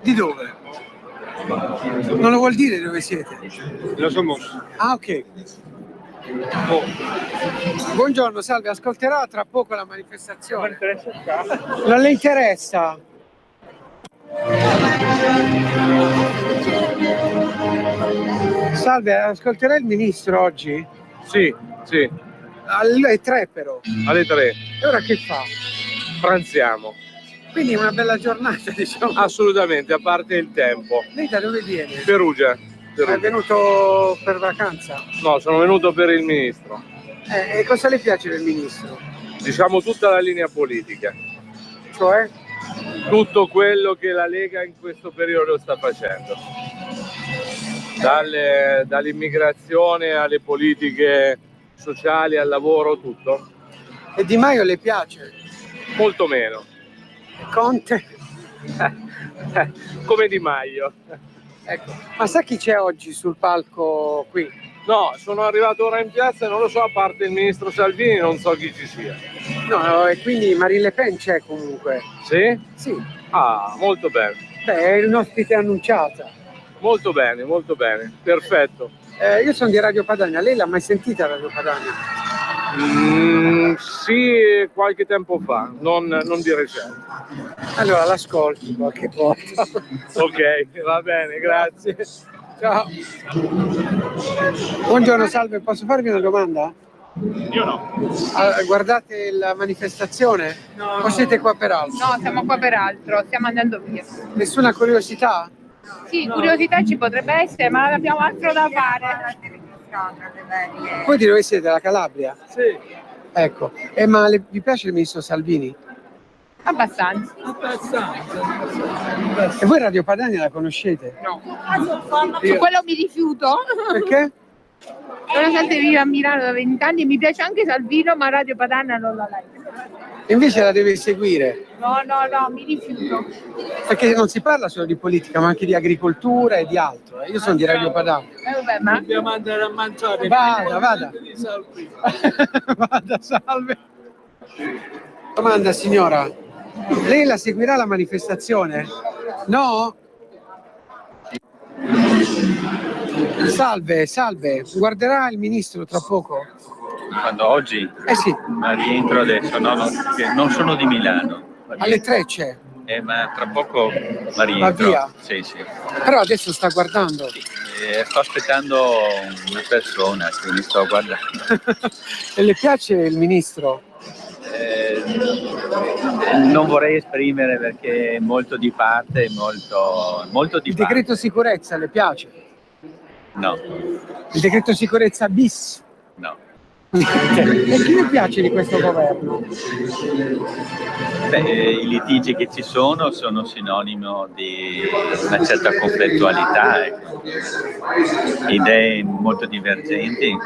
[SPEAKER 1] Di dove? Non lo vuol dire dove siete?
[SPEAKER 6] Lo somos.
[SPEAKER 1] Ah, ok. Buongiorno, salve, ascolterà tra poco la manifestazione. Non le interessa? Salve, ascolterà il ministro oggi?
[SPEAKER 6] Sì.
[SPEAKER 1] Alle 3 però.
[SPEAKER 6] Alle 3.
[SPEAKER 1] E ora che fa?
[SPEAKER 6] Pranziamo.
[SPEAKER 1] Quindi una bella giornata, diciamo.
[SPEAKER 6] Assolutamente, a parte il tempo.
[SPEAKER 1] Lei da dove viene?
[SPEAKER 6] Perugia.
[SPEAKER 1] È venuto per vacanza?
[SPEAKER 6] No, sono venuto per il ministro.
[SPEAKER 1] E cosa le piace del ministro?
[SPEAKER 6] Diciamo tutta la linea politica.
[SPEAKER 1] Cioè?
[SPEAKER 6] Tutto quello che la Lega in questo periodo sta facendo. Dall'immigrazione alle politiche sociali, al lavoro, tutto.
[SPEAKER 1] E Di Maio le piace?
[SPEAKER 6] Molto meno.
[SPEAKER 1] Conte?
[SPEAKER 6] Come Di Maio.
[SPEAKER 1] Ecco. Ma sa chi c'è oggi sul palco qui?
[SPEAKER 6] No, sono arrivato ora in piazza e non lo so, a parte il ministro Salvini non so chi ci sia.
[SPEAKER 1] No, e quindi Marine Le Pen c'è comunque.
[SPEAKER 6] Sì?
[SPEAKER 1] Sì.
[SPEAKER 6] Ah, molto bene.
[SPEAKER 1] Beh, è un'ospite annunciata.
[SPEAKER 6] Molto bene, perfetto.
[SPEAKER 1] Io sono di Radio Padania, lei l'ha mai sentita Radio Padania?
[SPEAKER 6] Sì, qualche tempo fa, non di recente.
[SPEAKER 1] Allora l'ascolti qualche volta.
[SPEAKER 6] Ok, va bene, grazie.
[SPEAKER 1] Ciao. Buongiorno, salve, posso farvi una domanda?
[SPEAKER 8] Io no.
[SPEAKER 1] Guardate la manifestazione? No. O siete qua per altro?
[SPEAKER 8] No, siamo qua per altro, stiamo andando via.
[SPEAKER 1] Nessuna curiosità?
[SPEAKER 8] Sì, curiosità ci potrebbe essere, ma abbiamo altro da fare.
[SPEAKER 1] Voi di dove siete? Della Calabria?
[SPEAKER 8] Sì.
[SPEAKER 1] Ecco, ma vi piace il ministro Salvini?
[SPEAKER 8] Abbastanza.
[SPEAKER 1] E voi Radio Padania la conoscete?
[SPEAKER 8] No. Su quello mi rifiuto.
[SPEAKER 1] Perché?
[SPEAKER 8] Sono sempre viva a Milano da 20 anni e mi piace anche Salvino, ma Radio Padania non la like.
[SPEAKER 1] E invece la deve seguire?
[SPEAKER 8] No, mi rifiuto.
[SPEAKER 1] Perché non si parla solo di politica, ma anche di agricoltura e di altro. Io sono di Radio Padania.
[SPEAKER 8] Vabbè, ma
[SPEAKER 23] dobbiamo andare a mangiare.
[SPEAKER 1] Vada. Vada, salve. Domanda, signora. Lei la seguirà la manifestazione? No? Salve. Guarderà il ministro tra poco?
[SPEAKER 9] Quando oggi?
[SPEAKER 1] Sì.
[SPEAKER 9] Ma rientro adesso, non sono di Milano.
[SPEAKER 1] Alle 3 c'è.
[SPEAKER 9] Ma tra poco ma rientro.
[SPEAKER 1] Va via?
[SPEAKER 9] Sì.
[SPEAKER 1] Però adesso sta guardando.
[SPEAKER 9] Sto aspettando una persona, quindi sto guardando.
[SPEAKER 1] E le piace il ministro?
[SPEAKER 9] Non vorrei esprimere perché è molto di parte, molto di
[SPEAKER 1] Il
[SPEAKER 9] parte.
[SPEAKER 1] decreto sicurezza le piace?
[SPEAKER 9] No.
[SPEAKER 1] Il decreto sicurezza bis?
[SPEAKER 9] No.
[SPEAKER 1] E chi le piace di questo governo?
[SPEAKER 9] I litigi che ci sono sinonimo di una certa conflittualità, ecco. Idee molto divergenti,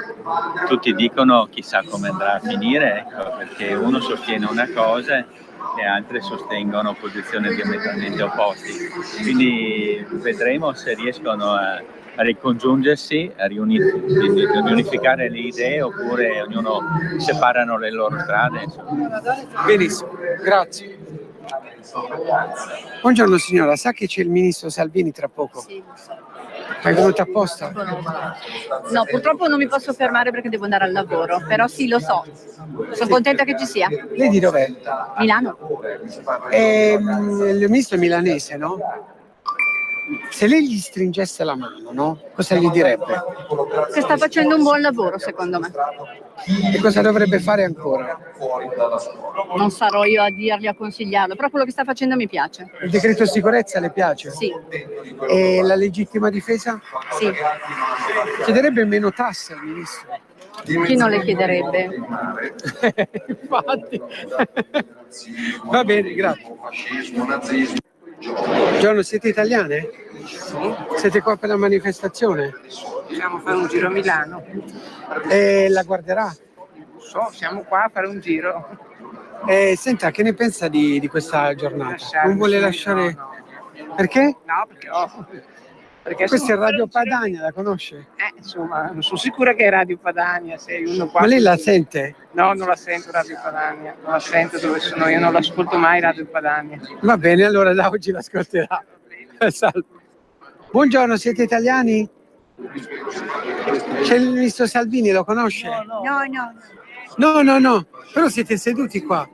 [SPEAKER 9] tutti dicono chissà come andrà a finire, ecco, perché uno sostiene una cosa e altri sostengono posizioni diametralmente opposte, quindi vedremo se riescono a ricongiungersi, a riunificare le idee oppure ognuno separano le loro strade. Insomma.
[SPEAKER 1] Benissimo, grazie. Buongiorno signora, sa che c'è il ministro Salvini tra poco?
[SPEAKER 10] Sì, lo so.
[SPEAKER 1] È venuta apposta?
[SPEAKER 10] No, purtroppo non mi posso fermare perché devo andare al lavoro, però sì, lo so. Sono contenta che ci sia.
[SPEAKER 1] Lei di dov'è?
[SPEAKER 10] Milano.
[SPEAKER 1] Il ministro è milanese, no? Se lei gli stringesse la mano, no? Cosa gli direbbe?
[SPEAKER 10] Che sta facendo un buon lavoro, secondo me.
[SPEAKER 1] E cosa dovrebbe fare ancora?
[SPEAKER 10] Non sarò io a dirgli, a consigliarlo, però quello che sta facendo mi piace.
[SPEAKER 1] Il decreto sicurezza le piace?
[SPEAKER 10] Sì.
[SPEAKER 1] E la legittima difesa?
[SPEAKER 10] Sì.
[SPEAKER 1] Chiederebbe meno tasse al ministro?
[SPEAKER 10] Chi non le chiederebbe?
[SPEAKER 1] Infatti. Va bene, grazie. Buongiorno, siete italiane?
[SPEAKER 25] Sì.
[SPEAKER 1] Siete qua per la manifestazione?
[SPEAKER 25] Siamo a fare un giro a Milano.
[SPEAKER 1] E la guarderà?
[SPEAKER 25] Non so, siamo qua a fare un giro.
[SPEAKER 1] Senta, che ne pensa di questa giornata? Non vuole lasciare...
[SPEAKER 25] No.
[SPEAKER 1] Perché?
[SPEAKER 25] No, perché
[SPEAKER 1] questa è Radio Padania, la conosce?
[SPEAKER 25] Insomma, non sono sicura che è Radio Padania. Se uno qua
[SPEAKER 1] Ma lei la sente?
[SPEAKER 25] No, non la sento Radio Padania, non la sento dove sono io, non l'ascolto mai Radio Padania.
[SPEAKER 1] Va bene, allora da oggi l'ascolterà. Salve. Buongiorno, siete italiani? C'è il ministro Salvini, lo conosce? No, però siete seduti qua.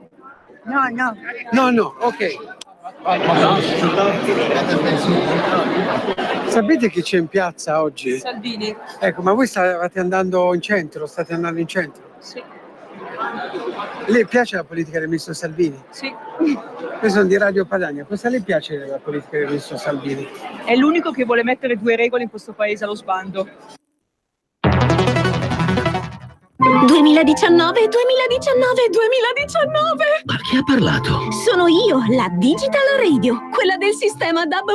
[SPEAKER 1] No, ok. Sapete chi c'è in piazza oggi?
[SPEAKER 25] Salvini.
[SPEAKER 1] Ecco, ma voi stavate andando in centro? State andando in centro?
[SPEAKER 25] Sì.
[SPEAKER 1] Le piace la politica del ministro Salvini?
[SPEAKER 7] Sì.
[SPEAKER 1] Io sono di Radio Padania. Cosa le piace della politica del ministro Salvini?
[SPEAKER 7] È l'unico che vuole mettere 2 regole in questo paese allo sbando.
[SPEAKER 11] 2019.
[SPEAKER 12] Ma chi ha parlato?
[SPEAKER 11] Sono io, la Digital Radio, quella del sistema DAB+,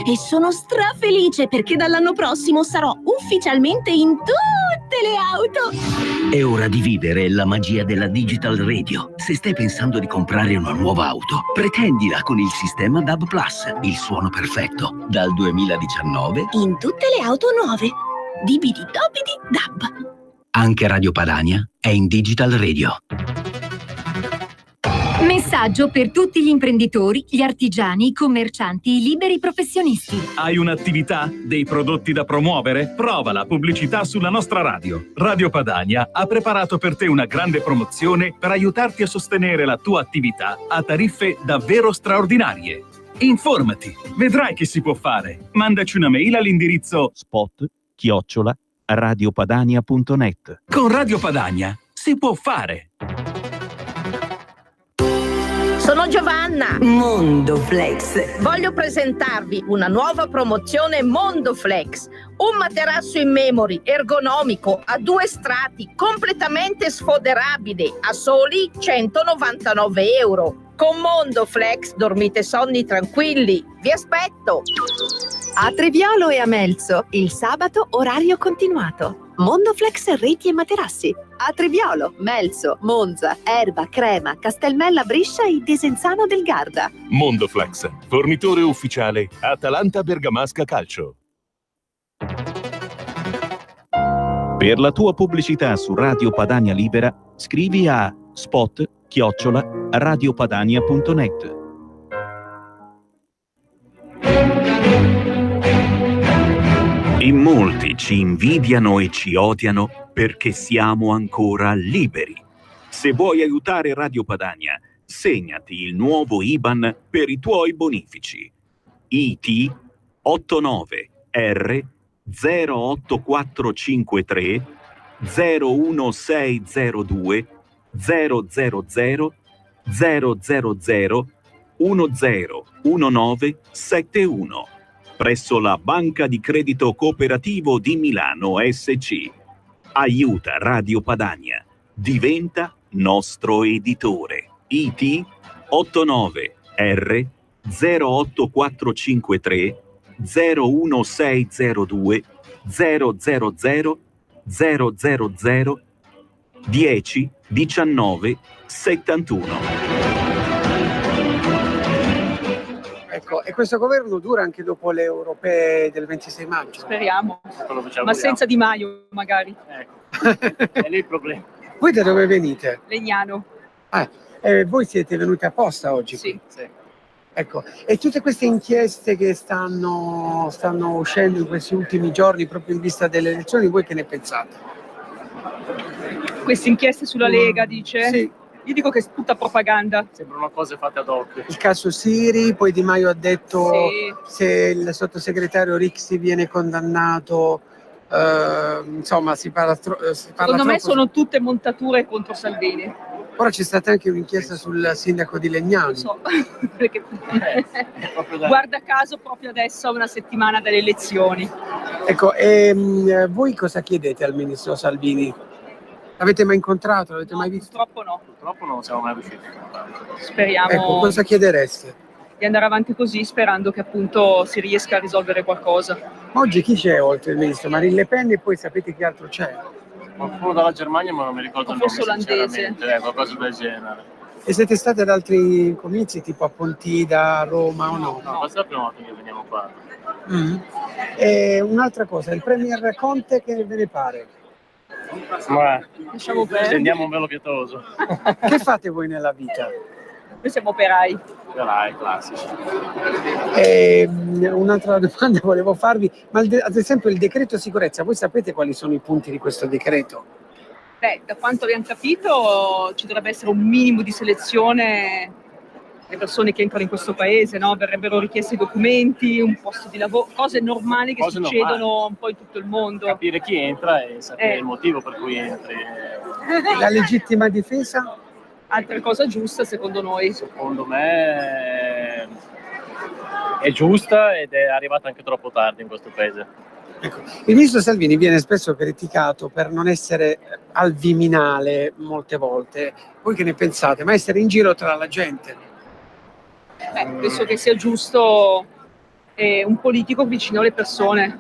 [SPEAKER 11] e sono strafelice perché dall'anno prossimo sarò ufficialmente in tutte le auto.
[SPEAKER 12] È ora di vivere la magia della Digital Radio. Se stai pensando di comprare una nuova auto, pretendila con il sistema DAB+, il suono perfetto. Dal 2019
[SPEAKER 11] In tutte le auto nuove. Dibidi dobidi DAB.
[SPEAKER 12] anche Radio Padania è in Digital Radio.
[SPEAKER 13] Messaggio per tutti gli imprenditori, gli artigiani, i commercianti, i liberi professionisti.
[SPEAKER 14] Hai un'attività? Dei prodotti da promuovere? Prova la pubblicità sulla nostra radio. Radio Padania ha preparato per te una grande promozione per aiutarti a sostenere la tua attività a tariffe davvero straordinarie. Informati, vedrai che si può fare. Mandaci una mail all'indirizzo spot@radiopadania.net. Con Radio Padania si può fare.
[SPEAKER 26] Sono Giovanna. Mondoflex. Voglio presentarvi una nuova promozione Mondoflex. Un materasso in memory ergonomico a 2 strati, completamente sfoderabile, a soli 199 euro. Con Mondoflex dormite sonni tranquilli. Vi aspetto.
[SPEAKER 27] A Treviolo e a Melzo, il sabato orario continuato. Mondoflex reti e materassi. A Treviolo, Melzo, Monza, Erba, Crema, Castelmella, Brescia e Desenzano del Garda.
[SPEAKER 28] Mondoflex, fornitore ufficiale Atalanta Bergamasca Calcio.
[SPEAKER 29] Per la tua pubblicità su Radio Padania Libera, scrivi a spot@radiopadania.net.
[SPEAKER 30] In molti ci invidiano e ci odiano perché siamo ancora liberi. Se vuoi aiutare Radio Padania, segnati il nuovo IBAN per i tuoi bonifici. IT 89R 08453 01602 000 000 101971 presso la Banca di Credito Cooperativo di Milano SC. Aiuta Radio Padania. Diventa nostro editore. IT 89R 08453 01602 000 000 10 19 71.
[SPEAKER 1] Ecco, e questo governo dura anche dopo le europee del 26 maggio?
[SPEAKER 7] Speriamo, ma senza Di Maio magari.
[SPEAKER 16] Ecco, è lì il problema.
[SPEAKER 1] Voi da dove venite?
[SPEAKER 7] Legnano.
[SPEAKER 1] Voi siete venuti apposta oggi?
[SPEAKER 7] Sì.
[SPEAKER 1] Ecco, e tutte queste inchieste che stanno uscendo in questi ultimi giorni proprio in vista delle elezioni, voi che ne pensate?
[SPEAKER 7] Queste inchieste sulla Lega, dice?
[SPEAKER 1] Sì.
[SPEAKER 7] Io dico che è tutta propaganda.
[SPEAKER 16] Sembrano cose fatte ad hoc.
[SPEAKER 1] Il caso Siri, poi Di Maio ha detto
[SPEAKER 7] Sì.
[SPEAKER 1] se il sottosegretario Rixi viene condannato, insomma si parla
[SPEAKER 7] Secondo me sono tutte montature contro Salvini.
[SPEAKER 1] Ora c'è stata anche un'inchiesta sul sindaco di Legnano.
[SPEAKER 7] Non so, perché guarda caso proprio adesso a una settimana dalle elezioni.
[SPEAKER 1] Ecco, voi cosa chiedete al ministro Salvini? L'avete mai incontrato? L'avete mai visto?
[SPEAKER 7] Purtroppo no.
[SPEAKER 16] Purtroppo non siamo mai riusciti.
[SPEAKER 7] Speriamo
[SPEAKER 1] Ecco, cosa chiedereste?
[SPEAKER 7] di andare avanti così, sperando che appunto si riesca a risolvere qualcosa.
[SPEAKER 1] Oggi chi c'è oltre il ministro? Marine Le Pen, e poi sapete chi altro c'è?
[SPEAKER 16] Qualcuno dalla Germania, ma non mi ricordo il nome,
[SPEAKER 7] Forse olandese.
[SPEAKER 16] sinceramente. Qualcosa del genere.
[SPEAKER 1] E siete stati ad altri comizi tipo a Pontida, a Roma o no?
[SPEAKER 16] No, questa è la prima volta che veniamo qua.
[SPEAKER 1] E un'altra cosa, il premier Conte che ve ne pare?
[SPEAKER 16] Ma
[SPEAKER 7] Lasciamo perdere.
[SPEAKER 16] stendiamo un velo pietoso.
[SPEAKER 1] Che fate voi nella vita?
[SPEAKER 7] Noi siamo operai.
[SPEAKER 16] Operai classici.
[SPEAKER 1] Un'altra domanda volevo farvi, ma ad esempio il decreto sicurezza, voi sapete quali sono i punti di questo decreto?
[SPEAKER 7] Beh, da quanto abbiamo capito ci dovrebbe essere un minimo di selezione le persone che entrano in questo paese, no? Verrebbero richiesti documenti, un posto di lavoro, cose normali che succedono un po' in tutto il mondo.
[SPEAKER 16] Capire chi entra e sapere il motivo per cui entri.
[SPEAKER 1] La legittima difesa?
[SPEAKER 7] Altra cosa giusta secondo noi?
[SPEAKER 16] Secondo me è giusta ed è arrivata anche troppo tardi in questo paese.
[SPEAKER 1] Il ministro Salvini viene spesso criticato per non essere al Viminale molte volte. Voi che ne pensate? Ma essere in giro tra la gente?
[SPEAKER 7] Penso che sia giusto un politico vicino alle persone.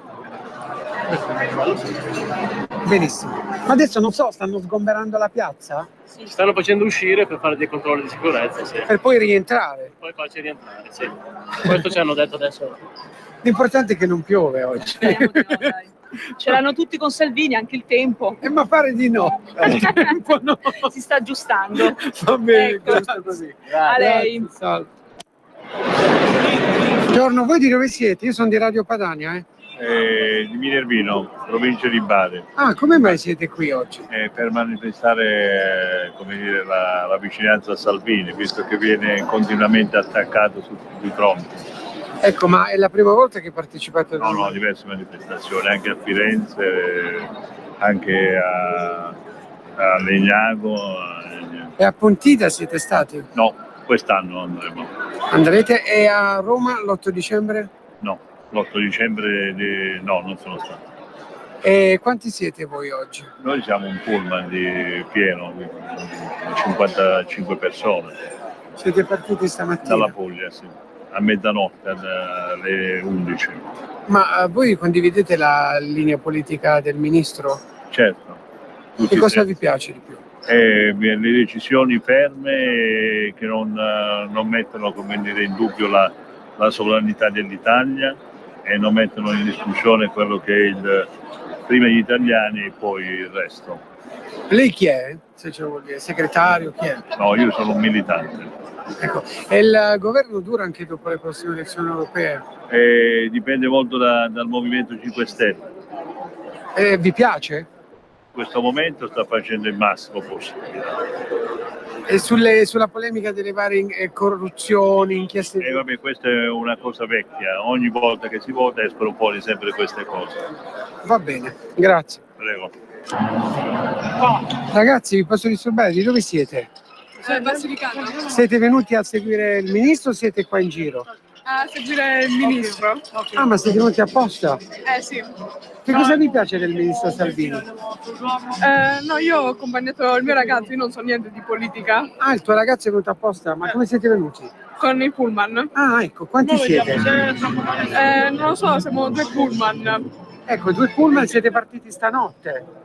[SPEAKER 1] Benissimo. Ma adesso non so, stanno sgomberando la piazza?
[SPEAKER 16] Ci stanno facendo uscire per fare dei controlli di sicurezza, sì.
[SPEAKER 1] Per poi rientrare?
[SPEAKER 16] Poi farci rientrare, sì. Questo ci hanno detto adesso.
[SPEAKER 1] L'importante è che non piove oggi.
[SPEAKER 7] Ce l'hanno tutti con Salvini, anche il tempo.
[SPEAKER 1] Ma pare di no.
[SPEAKER 7] No. Si sta aggiustando.
[SPEAKER 1] Va bene,
[SPEAKER 7] ecco.
[SPEAKER 1] giusto così.
[SPEAKER 7] A lei.
[SPEAKER 1] Salve. Buongiorno, voi di dove siete? Io sono di Radio Padania,
[SPEAKER 3] Di Minervino, provincia di Bari.
[SPEAKER 1] Ah, come mai siete qui oggi?
[SPEAKER 3] Per manifestare come dire, la vicinanza a Salvini, visto che viene continuamente attaccato su tutti i fronti.
[SPEAKER 1] Ecco, ma è la prima volta che partecipate?
[SPEAKER 3] No, diverse manifestazioni, anche a Firenze, anche a Legnago.
[SPEAKER 1] E a Pontida siete stati?
[SPEAKER 3] No, quest'anno andremo.
[SPEAKER 1] Andrete? E a Roma l'8 dicembre?
[SPEAKER 3] No, l'8 dicembre no, non sono stato.
[SPEAKER 1] E quanti siete voi oggi?
[SPEAKER 3] Noi siamo un pullman pieno, di 55 persone.
[SPEAKER 1] Siete partiti stamattina?
[SPEAKER 3] Dalla Puglia, sì. A mezzanotte, alle 11.
[SPEAKER 1] Ma voi condividete la linea politica del ministro?
[SPEAKER 3] Certo.
[SPEAKER 1] Che cosa vi piace di più?
[SPEAKER 3] Le decisioni ferme che non mettono come dire, in dubbio la sovranità dell'Italia e non mettono in discussione quello che è prima gli italiani e poi il resto.
[SPEAKER 1] Lei chi è? Se ce lo vuol dire, segretario, chi è?
[SPEAKER 3] No, io sono un militante.
[SPEAKER 1] Ecco, e il governo dura anche dopo le prossime elezioni europee?
[SPEAKER 3] Dipende molto dal Movimento 5 Stelle.
[SPEAKER 1] Vi piace?
[SPEAKER 3] In questo momento sta facendo il massimo possibile.
[SPEAKER 1] E sulla polemica delle varie corruzioni, inchieste?
[SPEAKER 3] Vabbè, questa è una cosa vecchia. Ogni volta che si vota escono fuori sempre queste cose.
[SPEAKER 1] Va bene, grazie.
[SPEAKER 3] Prego.
[SPEAKER 1] Ragazzi, vi posso disturbare? Di dove siete?
[SPEAKER 5] Basilicata.
[SPEAKER 1] Siete venuti a seguire il ministro o siete qua in giro?
[SPEAKER 5] A seguire il ministro.
[SPEAKER 1] Ah, ma siete venuti apposta?
[SPEAKER 5] Sì.
[SPEAKER 1] Che cosa vi piace del ministro Salvini?
[SPEAKER 5] No, io ho accompagnato il mio ragazzo, io non so niente di politica.
[SPEAKER 1] Ah, il tuo ragazzo è venuto apposta, ma come siete venuti?
[SPEAKER 5] Con i pullman.
[SPEAKER 1] Ah, ecco, quanti siete?
[SPEAKER 5] Non lo so, siamo 2 pullman.
[SPEAKER 1] Ecco, 2 pullman siete partiti stanotte?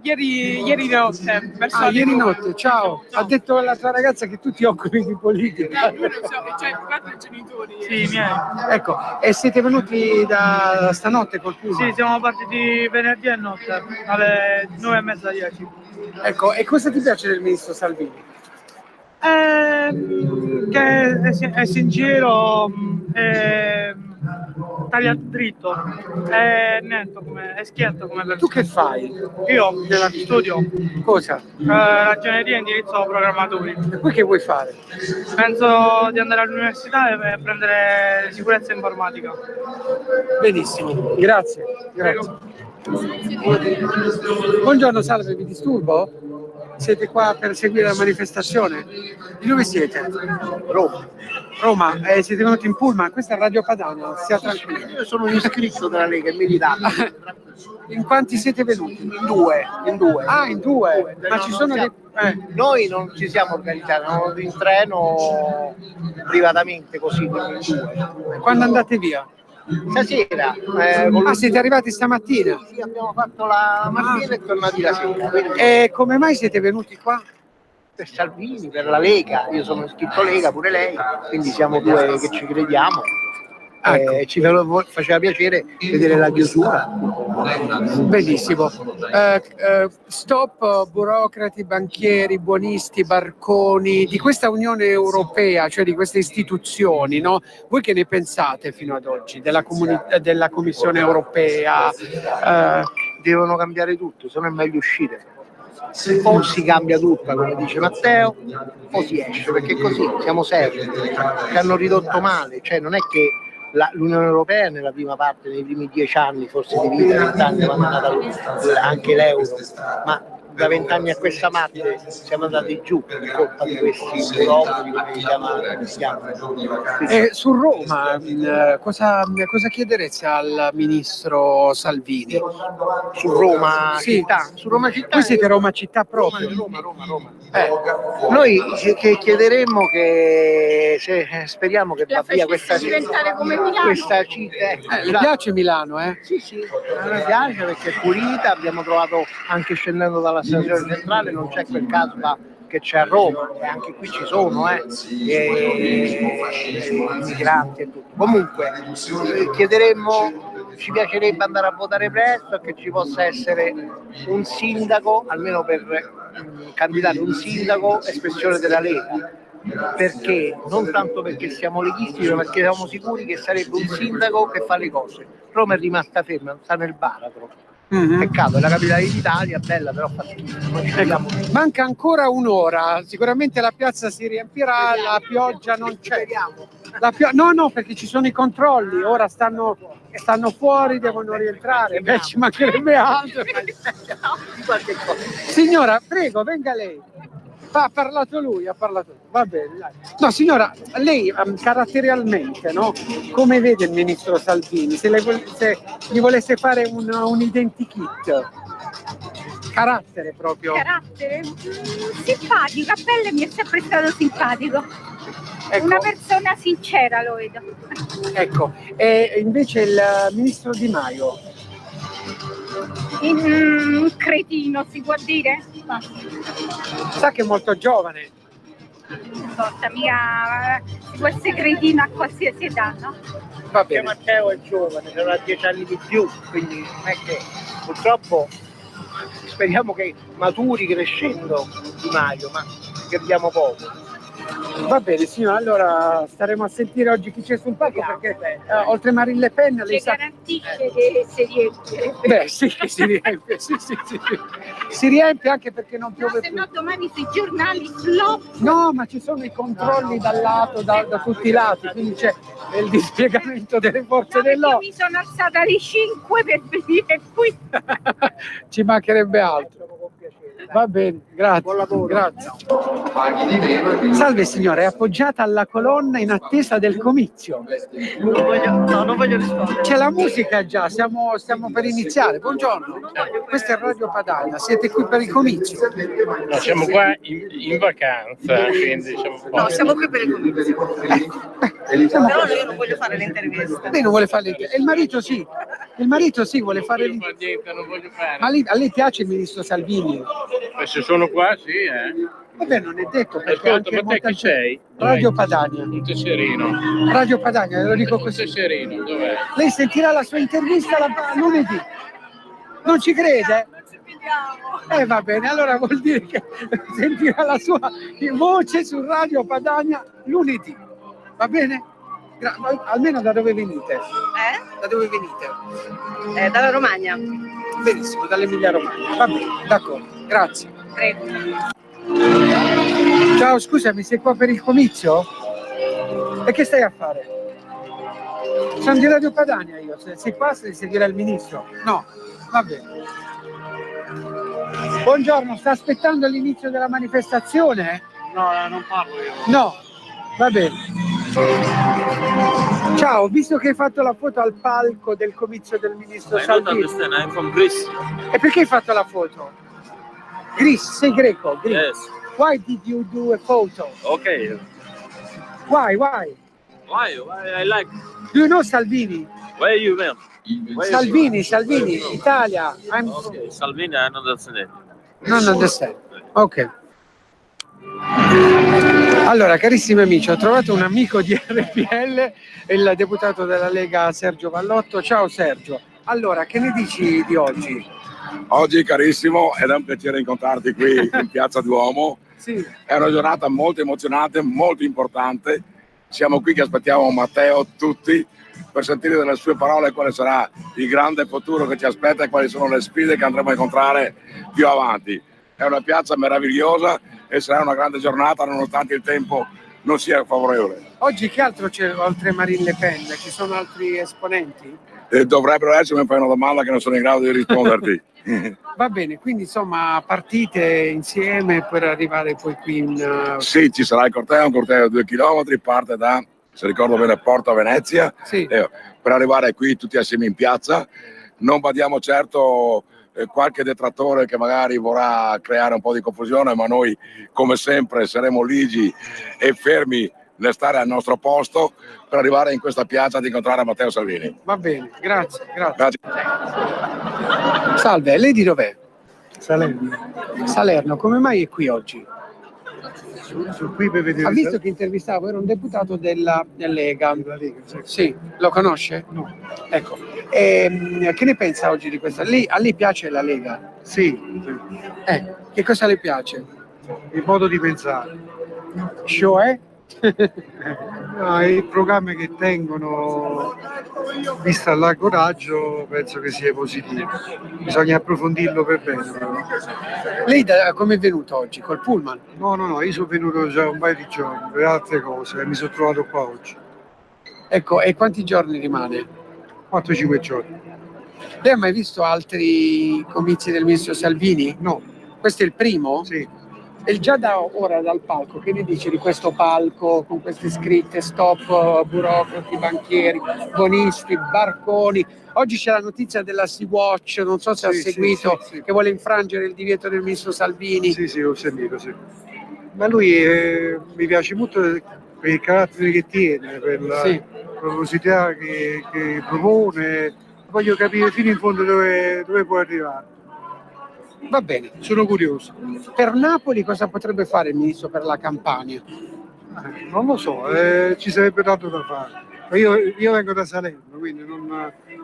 [SPEAKER 5] Ieri notte.
[SPEAKER 1] Ieri notte, ciao. Ha detto alla tua ragazza che tu ti occupi di politica.
[SPEAKER 5] Io non so, cioè 4 genitori.
[SPEAKER 15] Sì, miei.
[SPEAKER 1] Ecco, e siete venuti da stanotte col pullman?
[SPEAKER 15] Sì, siamo partiti venerdì e notte, alle 9:30, 10.
[SPEAKER 1] Ecco, e cosa ti piace del ministro Salvini?
[SPEAKER 15] Che è sincero, taglia dritto, è netto, è schietto come persona.
[SPEAKER 1] Tu che fai?
[SPEAKER 15] Io studio.
[SPEAKER 1] Cosa?
[SPEAKER 15] Ragioneria e indirizzo programmatori.
[SPEAKER 1] E poi che vuoi fare?
[SPEAKER 15] Penso di andare all'università e prendere sicurezza informatica.
[SPEAKER 1] Benissimo, grazie. Buongiorno, salve, vi disturbo? Siete qua per seguire la manifestazione? Di dove siete?
[SPEAKER 17] Roma.
[SPEAKER 1] Roma, siete venuti in pullman? Questa è Radio Padania, stia tranquillo.
[SPEAKER 17] Io sono un iscritto della Lega, militante.
[SPEAKER 1] In quanti siete venuti?
[SPEAKER 17] In due.
[SPEAKER 1] Ah, in due? Ma ci sono dei...
[SPEAKER 17] Noi non ci siamo organizzati, siamo in treno privatamente così, quindi in due.
[SPEAKER 1] Quando andate via?
[SPEAKER 17] Stasera.
[SPEAKER 1] Siete arrivati stamattina?
[SPEAKER 17] Sì, abbiamo fatto la mattina e tornati la sera. Quindi...
[SPEAKER 1] E come mai siete venuti qua?
[SPEAKER 17] Per Salvini, per la Lega, io sono iscritto Lega, pure lei, quindi siamo due che ci crediamo. Ci faceva piacere vedere la chiusura.
[SPEAKER 1] Benissimo. Stop burocrati, banchieri, buonisti, barconi di questa Unione Europea, cioè di queste istituzioni, no? Voi che ne pensate fino ad oggi della Commissione Europea?
[SPEAKER 17] Devono cambiare tutto, se no è meglio uscire. o si cambia tutta, come dice Matteo, o si esce, perché così siamo seri, che hanno ridotto male, cioè non è che l'Unione Europea nella prima parte, nei primi 10 anni, forse di vita, 20 anni, quando è nata anche l'euro, ma da 20 anni a questa parte siamo andati giù per colpa di questi europei, come si chiama.
[SPEAKER 1] Su Roma, cosa chiedereste al ministro Salvini?
[SPEAKER 17] Su Roma città? Su Roma città.
[SPEAKER 1] Voi siete Roma città proprio?
[SPEAKER 17] Roma. Noi che chiederemmo che speriamo che va via questa
[SPEAKER 10] diventare come Milano.
[SPEAKER 17] Questa città.
[SPEAKER 1] Le piace Milano, eh?
[SPEAKER 17] Sì, a me piace perché è pulita, abbiamo trovato anche scendendo dalla stazione centrale, non c'è quel caso che c'è a Roma, e anche qui ci sono migranti e tutto. Comunque chiederemmo, ci piacerebbe andare a votare presto e che ci possa essere un sindaco, almeno per candidare un sindaco espressione della Lega, perché non tanto perché siamo leghisti, ma perché siamo sicuri che sarebbe un sindaco che fa le cose. Roma è rimasta ferma, sta nel baratro. Peccato, è la capitale d'Italia, bella, però fa schifo.
[SPEAKER 1] Manca ancora un'ora, sicuramente la piazza si riempirà, la pioggia non c'è. No, perché ci sono i controlli, ora stanno fuori, devono rientrare. Beh, ci mancherebbe altro. Signora, prego, venga lei. Ha parlato lui, va bene. Dai. No, signora, lei caratterialmente, no? Come vede il ministro Salvini? Se gli volesse fare un identikit, carattere proprio.
[SPEAKER 2] Carattere? Simpatico, a pelle mi è sempre stato simpatico.
[SPEAKER 1] Ecco.
[SPEAKER 2] Una persona sincera, lo vedo.
[SPEAKER 1] Ecco, e invece il ministro Di Maio?
[SPEAKER 2] Un cretino, si può dire?
[SPEAKER 1] Sa che è molto giovane.
[SPEAKER 2] Porta, mica si può essere cretino a qualsiasi età, no?
[SPEAKER 1] Va bene.
[SPEAKER 17] Matteo è giovane, avrà 10 anni di più, quindi non è che purtroppo speriamo che maturi crescendo Di Maio, ma perdiamo poco.
[SPEAKER 1] Va bene signora, allora staremo a sentire oggi chi c'è sul palco, perché oltre Marine Le Pen lei sa...
[SPEAKER 2] garantisce che si riempie.
[SPEAKER 1] Beh sì, che si riempie, sì. Si riempie anche perché non piove
[SPEAKER 2] se
[SPEAKER 1] più.
[SPEAKER 2] no domani sui giornali flop.
[SPEAKER 1] No, ma ci sono i controlli dal lato, da tutti i lati, quindi c'è il dispiegamento delle forze dell'ordine.
[SPEAKER 2] Mi sono alzata alle 5 per venire qui.
[SPEAKER 1] Ci mancherebbe altro. Va bene, grazie. Buon lavoro. Grazie. Salve signora, è appoggiata alla colonna in attesa del comizio.
[SPEAKER 4] Non voglio rispondere.
[SPEAKER 1] C'è la musica già, stiamo per iniziare. Buongiorno. Questa è Radio Padania, siete qui per il comizio?
[SPEAKER 16] No, siamo qua in vacanza, quindi siamo qua.
[SPEAKER 4] No, siamo qui per il comizio. Però io non voglio fare l'intervista.
[SPEAKER 1] Lei non vuole fare l'intervista. Il marito sì vuole fare l'intervista.
[SPEAKER 16] Non voglio fare.
[SPEAKER 1] Ma a lei piace il ministro Salvini?
[SPEAKER 16] Se sono qua, sì,
[SPEAKER 1] Vabbè, non è detto perché
[SPEAKER 16] ascolta, ma te chi sei?
[SPEAKER 1] Radio Padania.
[SPEAKER 16] Un tesserino.
[SPEAKER 1] Radio Padania, lo dico così.
[SPEAKER 16] Un tesserino, dov'è?
[SPEAKER 1] Lei sentirà la sua intervista lunedì. Non ci crede? Va bene, allora vuol dire che sentirà la sua voce su Radio Padania lunedì. Va bene? Almeno da dove venite? Da dove venite?
[SPEAKER 4] Dalla Romagna.
[SPEAKER 1] Benissimo, dall'Emilia Romagna. Va bene, d'accordo, grazie.
[SPEAKER 4] Prego.
[SPEAKER 1] Ciao, scusami, sei qua per il comizio? E che stai a fare? Sono di Radio Padania io, se sei qua devi seguire il ministro. No, va bene. Buongiorno, sta aspettando l'inizio della manifestazione?
[SPEAKER 16] No, non parlo io.
[SPEAKER 1] No, va bene. Ciao, visto che hai fatto la foto al palco del comizio del ministro Salvini.
[SPEAKER 6] I'm from Greece.
[SPEAKER 1] E perché hai fatto la foto? Greece, sei greco? Greece.
[SPEAKER 6] Yes.
[SPEAKER 1] Why did you do a photo?
[SPEAKER 6] Okay.
[SPEAKER 1] Why?
[SPEAKER 6] Why I like?
[SPEAKER 1] Do you know Salvini?
[SPEAKER 6] Where you from?
[SPEAKER 1] Salvini, Italia.
[SPEAKER 6] Okay. Salvini, I don't understand.
[SPEAKER 1] Non understand. Ok. Allora, carissimi amici, ho trovato un amico di RPL, il deputato della Lega Sergio Vallotto. Ciao Sergio. Allora, che ne dici di oggi?
[SPEAKER 8] Oggi, carissimo, ed è un piacere incontrarti qui in Piazza Duomo.
[SPEAKER 1] Sì.
[SPEAKER 8] È una giornata molto emozionante, molto importante. Siamo qui che aspettiamo Matteo tutti per sentire dalle sue parole quale sarà il grande futuro che ci aspetta e quali sono le sfide che andremo a incontrare più avanti. è una piazza meravigliosa e sarà una grande giornata nonostante il tempo non sia favorevole.
[SPEAKER 1] Oggi che altro c'è oltre Marine Le Pen? Ci sono altri esponenti?
[SPEAKER 8] Dovrebbero essere, mi fai una domanda che non sono in grado di risponderti.
[SPEAKER 1] Va bene, quindi insomma partite insieme per arrivare poi qui in...
[SPEAKER 8] Sì, ci sarà il corteo, un corteo di 2 chilometri, parte da, se ricordo bene, Porta Venezia,
[SPEAKER 1] sì.
[SPEAKER 8] Per arrivare qui tutti assieme in piazza. Non badiamo certo qualche detrattore che magari vorrà creare un po' di confusione, ma noi come sempre saremo ligi e fermi nel stare al nostro posto per arrivare in questa piazza ad incontrare Matteo Salvini.
[SPEAKER 1] Va bene, grazie. Salve, lei di dov'è? Salerno, come mai è qui oggi?
[SPEAKER 9] Qui per vedere.
[SPEAKER 1] Ha visto che intervistavo, era un deputato della Lega. Sì, lo conosce?
[SPEAKER 9] No.
[SPEAKER 1] Ecco, che ne pensa oggi di questa? A lei piace la Lega?
[SPEAKER 9] Sì.
[SPEAKER 1] Che cosa le piace?
[SPEAKER 9] Il modo di pensare.
[SPEAKER 1] Cioè?
[SPEAKER 9] I programmi che tengono, vista il coraggio, penso che sia positivo. Bisogna approfondirlo per bene.
[SPEAKER 1] Lei come è venuto oggi? Col pullman?
[SPEAKER 9] No, io sono venuto già un paio di giorni per altre cose e mi sono trovato qua oggi.
[SPEAKER 1] Ecco, e quanti giorni rimane?
[SPEAKER 9] 4-5 giorni.
[SPEAKER 1] Lei ha mai visto altri comizi del ministro Salvini?
[SPEAKER 9] No.
[SPEAKER 1] Questo è il primo?
[SPEAKER 9] Sì.
[SPEAKER 1] E già da ora dal palco, che ne dice di questo palco con queste scritte stop burocrati, banchieri, bonisti, barconi? Oggi c'è la notizia della Sea-Watch, non so se ha seguito,
[SPEAKER 9] sì.
[SPEAKER 1] che vuole infrangere il divieto del ministro Salvini.
[SPEAKER 9] Sì, ho sentito, sì. Ma lui mi piace molto per il carattere che tiene, per la proposità che propone. Voglio capire fino in fondo dove può arrivare.
[SPEAKER 1] Va bene,
[SPEAKER 9] sono curioso.
[SPEAKER 1] Per Napoli cosa potrebbe fare il ministro per la Campania?
[SPEAKER 9] Non lo so, ci sarebbe tanto da fare. Io vengo da Salerno, quindi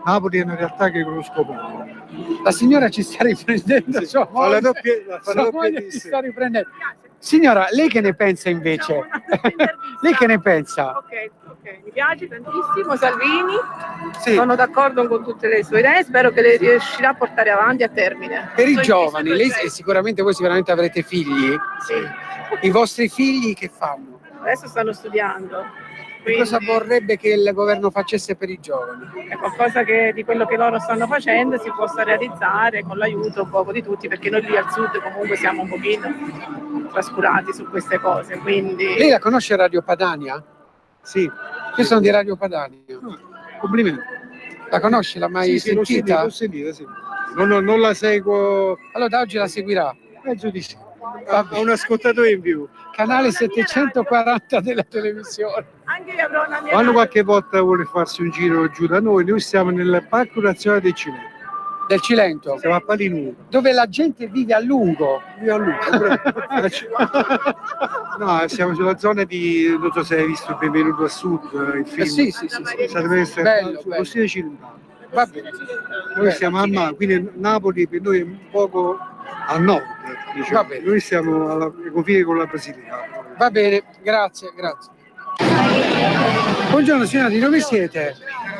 [SPEAKER 9] Napoli è una realtà che conosco poco.
[SPEAKER 1] La signora ci sta riprendendo, sua moglie ci sta riprendendo. Signora, lei che ne pensa invece? Lei che ne pensa?
[SPEAKER 15] Ok, mi piace tantissimo Salvini,
[SPEAKER 1] Sì.
[SPEAKER 15] sono d'accordo con tutte le sue idee, spero che le riuscirà a portare avanti a termine.
[SPEAKER 1] Per i giovani, lei sicuramente voi sicuramente avrete figli?
[SPEAKER 15] Sì.
[SPEAKER 1] I vostri figli che fanno?
[SPEAKER 15] Adesso stanno studiando.
[SPEAKER 1] Che cosa vorrebbe che il governo facesse per i giovani?
[SPEAKER 15] È qualcosa che di quello che loro stanno facendo si possa realizzare con l'aiuto un poco di tutti, perché noi lì al sud comunque siamo un pochino trascurati su queste cose. Quindi...
[SPEAKER 1] Lei la conosce Radio Padania?
[SPEAKER 9] Sì.
[SPEAKER 1] Io sono di Radio Padania.
[SPEAKER 9] Complimenti.
[SPEAKER 1] La conosce? L'ha mai sentita?
[SPEAKER 9] L'ho sentita, sì. Non la seguo.
[SPEAKER 1] Allora da oggi la seguirà?
[SPEAKER 9] Penso di sì. Ha un ascoltatore in più.
[SPEAKER 1] Canale 740 della televisione.
[SPEAKER 15] Anche io avrò una mia...
[SPEAKER 9] Quando qualche volta vuole farsi un giro giù da noi siamo nel Parco Nazionale del Cilento.
[SPEAKER 1] Del Cilento?
[SPEAKER 9] Siamo a Palinuro.
[SPEAKER 1] Dove la gente vive a lungo.
[SPEAKER 9] Vive a lungo. No, siamo sulla zona di, non so se hai visto Benvenuto al Sud, il film.
[SPEAKER 1] Sì.
[SPEAKER 9] Bello. Sullo stile cilentano.
[SPEAKER 1] Va bene.
[SPEAKER 9] Noi siamo a mare, quindi Napoli per noi è un poco a nord. Diciamo.
[SPEAKER 1] Va bene.
[SPEAKER 9] Noi siamo ai confini con la Basilicata.
[SPEAKER 1] Va bene, grazie. Buongiorno signora, di dove siete?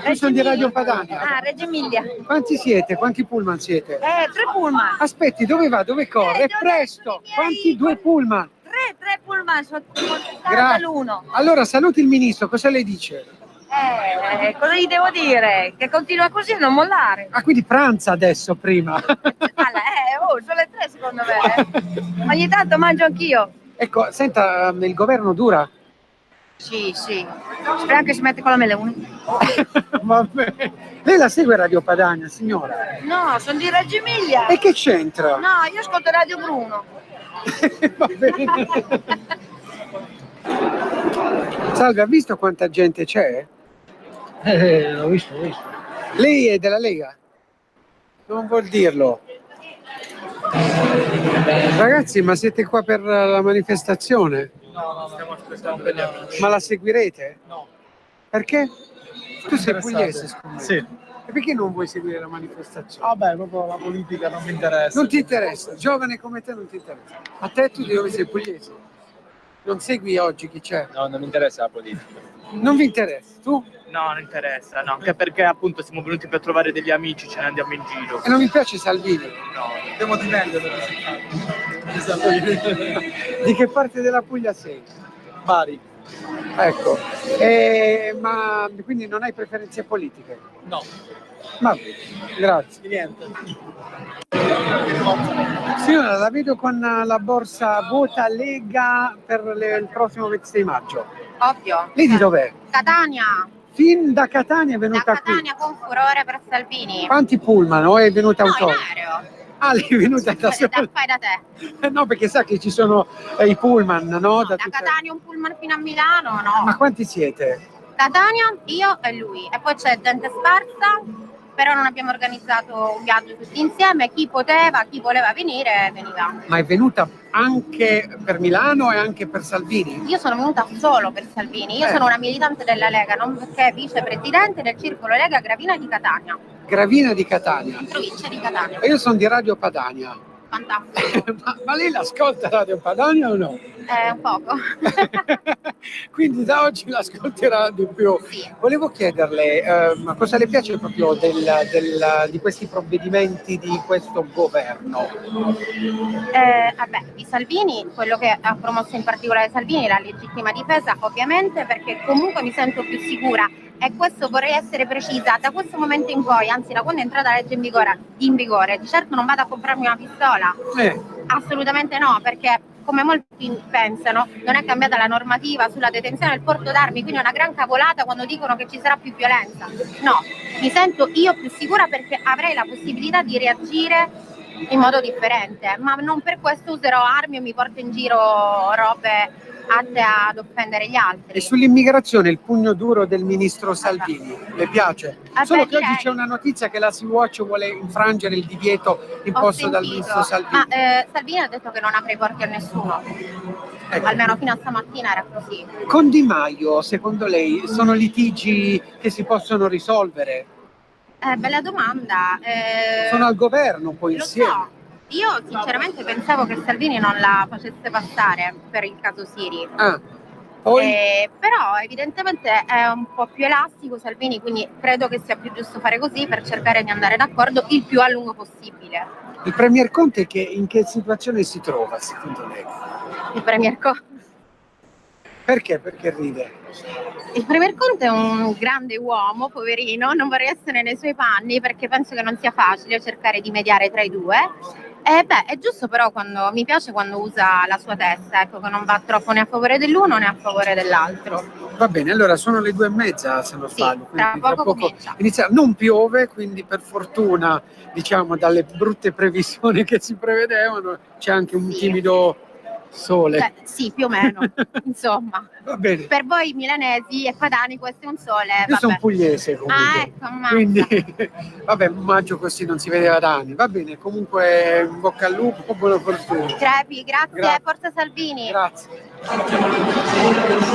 [SPEAKER 1] Io sono di Radio Padania.
[SPEAKER 10] Ah, Reggio Emilia.
[SPEAKER 1] Quanti siete? Quanti pullman siete?
[SPEAKER 10] 3 pullman.
[SPEAKER 1] Aspetti, dove va? Dove corre? Presto! Quanti? 2 pullman?
[SPEAKER 10] 3 pullman, sono
[SPEAKER 1] Grazie.
[SPEAKER 10] l'1.
[SPEAKER 1] Allora saluti il ministro, cosa le dice?
[SPEAKER 10] Cosa gli devo dire? Che continua così a non mollare.
[SPEAKER 1] Ah, quindi pranza adesso, prima.
[SPEAKER 10] Sono le 3 secondo me. Ogni tanto mangio anch'io.
[SPEAKER 1] Ecco, senta, il governo dura?
[SPEAKER 10] Sì. Speriamo che si mette con la melone.
[SPEAKER 1] Vabbè. Lei la segue Radio Padania, signora?
[SPEAKER 10] No, sono di Reggio Emilia.
[SPEAKER 1] E che c'entra?
[SPEAKER 10] No, io ascolto Radio Bruno.
[SPEAKER 1] Va bene. Salve, ha visto quanta gente c'è?
[SPEAKER 9] L'ho visto.
[SPEAKER 1] Lei è della Lega? Non vuol dirlo. Ragazzi, ma siete qua per la manifestazione?
[SPEAKER 16] No, stiamo aspettando per gli amici.
[SPEAKER 1] Ma la seguirete?
[SPEAKER 16] No.
[SPEAKER 1] Perché? Tu sei
[SPEAKER 16] Interessate.
[SPEAKER 1] pugliese, scusa.
[SPEAKER 16] Sì.
[SPEAKER 1] E perché non vuoi seguire la manifestazione?
[SPEAKER 16] Vabbè, proprio la politica non mi interessa.
[SPEAKER 1] Non ti interessa, giovane come te non ti interessa. A te tu di dove sei pugliese? Non segui oggi chi c'è?
[SPEAKER 16] No, non mi interessa la politica.
[SPEAKER 1] Non vi interessa, tu?
[SPEAKER 16] No, non interessa, no, anche perché appunto siamo venuti per trovare degli amici, ce ne andiamo in giro.
[SPEAKER 1] E non mi piace Salvini?
[SPEAKER 16] No, dobbiamo dipendere.
[SPEAKER 1] Di che parte della Puglia sei?
[SPEAKER 16] Bari.
[SPEAKER 1] Ecco, ma quindi non hai preferenze politiche?
[SPEAKER 16] No.
[SPEAKER 1] Va bene, grazie.
[SPEAKER 16] Niente.
[SPEAKER 1] Signora, la vedo con la borsa Vota Lega per il prossimo 26 maggio.
[SPEAKER 2] Ovvio.
[SPEAKER 1] Lei di dov'è?
[SPEAKER 2] Catania.
[SPEAKER 1] Fin da Catania è venuta
[SPEAKER 2] Da Catania con furore per Salvini.
[SPEAKER 1] qui. Quanti pullman? O è venuta
[SPEAKER 2] No, in
[SPEAKER 1] autobus?
[SPEAKER 2] aereo.
[SPEAKER 1] Ah, lei è venuta da sola?
[SPEAKER 2] Fai da te.
[SPEAKER 1] No, perché sa che ci sono i pullman, no?
[SPEAKER 2] Da Catania un pullman fino a Milano, no.
[SPEAKER 1] Ma quanti siete?
[SPEAKER 2] Catania, io e lui. E poi c'è gente sparsa, però non abbiamo organizzato un viaggio tutti insieme. Chi poteva, chi voleva venire, veniva.
[SPEAKER 1] Ma è venuta anche per Milano e anche per Salvini?
[SPEAKER 2] Io sono venuta solo per Salvini. Io sono una militante della Lega, non perché vicepresidente del circolo Lega Gravina di Catania.
[SPEAKER 1] Gravina di Catania.
[SPEAKER 2] In provincia di Catania.
[SPEAKER 1] E io sono di Radio Padania.
[SPEAKER 2] Fantastico.
[SPEAKER 1] ma lei l'ascolta Radio Padania o no?
[SPEAKER 2] Un poco.
[SPEAKER 1] Quindi da oggi l'ascolterà di più.
[SPEAKER 2] Sì.
[SPEAKER 1] Volevo chiederle ma cosa le piace proprio di questi provvedimenti di questo governo?
[SPEAKER 2] Vabbè, di Salvini, quello che ha promosso in particolare Salvini, la legittima difesa, ovviamente, perché comunque mi sento più sicura. E questo vorrei essere precisa, da questo momento in poi, anzi da quando è entrata la legge in vigore, di certo non vado a comprarmi una pistola, assolutamente no, perché come molti pensano non è cambiata la normativa sulla detenzione del porto d'armi, quindi è una gran cavolata quando dicono che ci sarà più violenza. No, mi sento io più sicura perché avrei la possibilità di reagire in modo differente, ma non per questo userò armi o mi porto in giro robe atte ad offendere gli altri.
[SPEAKER 1] E sull'immigrazione il pugno duro del ministro Salvini, le piace? Solo che oggi
[SPEAKER 2] direi.
[SPEAKER 1] c'è una notizia che la Sea-Watch vuole infrangere il divieto imposto dal ministro Salvini.
[SPEAKER 2] Ma Salvini ha detto che non apre i porti a nessuno, almeno fino a stamattina era così.
[SPEAKER 1] Con Di Maio, secondo lei, sono litigi che si possono risolvere?
[SPEAKER 2] Bella domanda.
[SPEAKER 1] Sono al governo poi
[SPEAKER 2] Lo
[SPEAKER 1] insieme.
[SPEAKER 2] so. Io sinceramente pensavo che Salvini non la facesse passare per il caso Siri. Però evidentemente è un po' più elastico Salvini, quindi credo che sia più giusto fare così per cercare di andare d'accordo il più a lungo possibile.
[SPEAKER 1] Il Premier Conte in che situazione si trova, secondo lei?
[SPEAKER 2] Il Premier Conte.
[SPEAKER 1] Perché? Perché ride?
[SPEAKER 2] Il Premier Conte è un grande uomo, poverino, non vorrei essere nei suoi panni perché penso che non sia facile cercare di mediare tra i due. È giusto però mi piace quando usa la sua testa, ecco, che non va troppo né a favore dell'uno né a favore dell'altro.
[SPEAKER 1] Va bene, allora sono le 2:30 se non sbaglio.
[SPEAKER 2] Tra poco comincia.
[SPEAKER 1] Inizia. Non piove, quindi per fortuna, diciamo, dalle brutte previsioni che si prevedevano, c'è anche un timido sole.
[SPEAKER 2] Sì, più o meno, insomma.
[SPEAKER 1] Va bene.
[SPEAKER 2] Per voi milanesi e padani questo è un sole.
[SPEAKER 1] Io sono pugliese comunque.
[SPEAKER 2] Ah, ecco, ammazza.
[SPEAKER 1] Quindi, vabbè, maggio così non si vedeva da anni. Va bene, comunque in bocca al lupo, buona fortuna.
[SPEAKER 2] Crepi, grazie, Forza Salvini.
[SPEAKER 1] Grazie.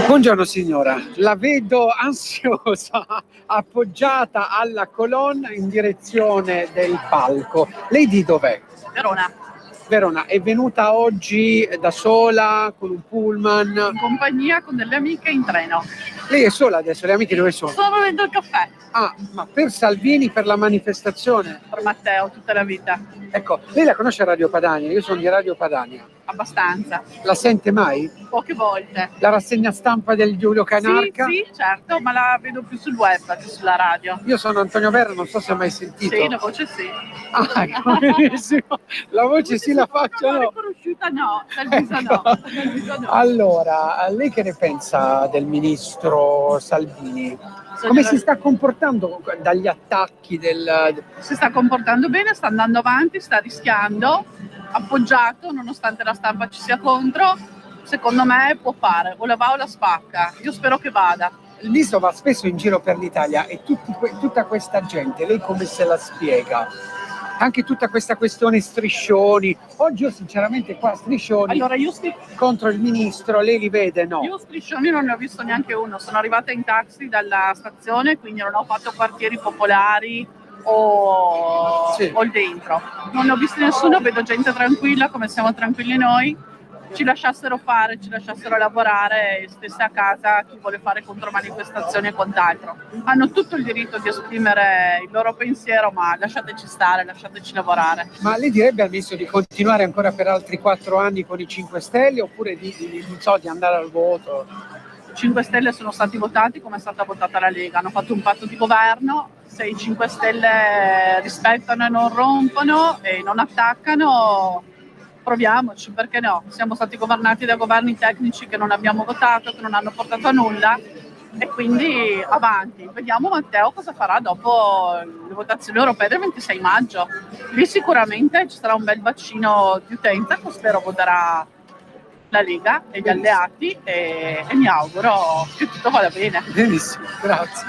[SPEAKER 1] Buongiorno signora, la vedo ansiosa, appoggiata alla colonna in direzione del palco. Lei di dov'è? Verona, è venuta oggi da sola, con un pullman?
[SPEAKER 15] In compagnia con delle amiche in treno.
[SPEAKER 1] Lei è sola adesso, le amiche dove sono?
[SPEAKER 15] Sto bevendo il caffè.
[SPEAKER 1] Ah, ma per Salvini, per la manifestazione?
[SPEAKER 15] Per Matteo, tutta la vita.
[SPEAKER 1] Ecco, lei la conosce Radio Padania? Io sono di Radio Padania.
[SPEAKER 15] Abbastanza.
[SPEAKER 1] La sente mai?
[SPEAKER 15] Poche volte.
[SPEAKER 1] La rassegna stampa del Giulio Canarca?
[SPEAKER 15] Sì, certo, ma la vedo più sul web che sulla radio.
[SPEAKER 1] Io sono Antonio Verra, non so se hai mai sentito.
[SPEAKER 15] Sì, la voce sì.
[SPEAKER 1] Ah, ecco, benissimo. La voce sì, la faccio no.
[SPEAKER 15] Riconosciuta no, dal viso no. Dal viso no.
[SPEAKER 1] Allora, lei che ne pensa del ministro Salvini? Come si sta comportando dagli attacchi
[SPEAKER 15] Si sta comportando bene, sta andando avanti, sta rischiando, appoggiato, nonostante la stampa ci sia contro. Secondo me può fare, o la va o la spacca. Io spero che vada.
[SPEAKER 1] Il ministro va spesso in giro per l'Italia e tutta questa gente, lei come se la spiega? Anche tutta questa questione striscioni. Oggi io sinceramente qua striscioni
[SPEAKER 15] allora,
[SPEAKER 1] contro il ministro, lei li vede, no?
[SPEAKER 15] Io striscioni non ne ho visto neanche uno, sono arrivata in taxi dalla stazione, quindi non ho fatto quartieri popolari o il dentro. Non ne ho visto nessuno, vedo gente tranquilla come siamo tranquilli noi ci lasciassero fare, ci lasciassero lavorare e stesse a casa chi vuole fare contromanifestazioni e quant'altro. Hanno tutto il diritto di esprimere il loro pensiero, ma lasciateci stare, lasciateci lavorare.
[SPEAKER 1] Ma lei direbbe al Ministro di continuare ancora per altri 4 anni con i 5 Stelle oppure di andare al voto?
[SPEAKER 15] 5 Stelle sono stati votati come è stata votata la Lega, hanno fatto un patto di governo, se i 5 Stelle rispettano e non rompono e non attaccano, proviamoci, perché no? Siamo stati governati da governi tecnici che non abbiamo votato, che non hanno portato a nulla e quindi avanti. Vediamo Matteo cosa farà dopo le votazioni europee del 26 maggio. Lì sicuramente ci sarà un bel bacino di utenza che spero voterà la Lega e gli alleati e mi auguro che tutto vada bene.
[SPEAKER 1] Benissimo, grazie.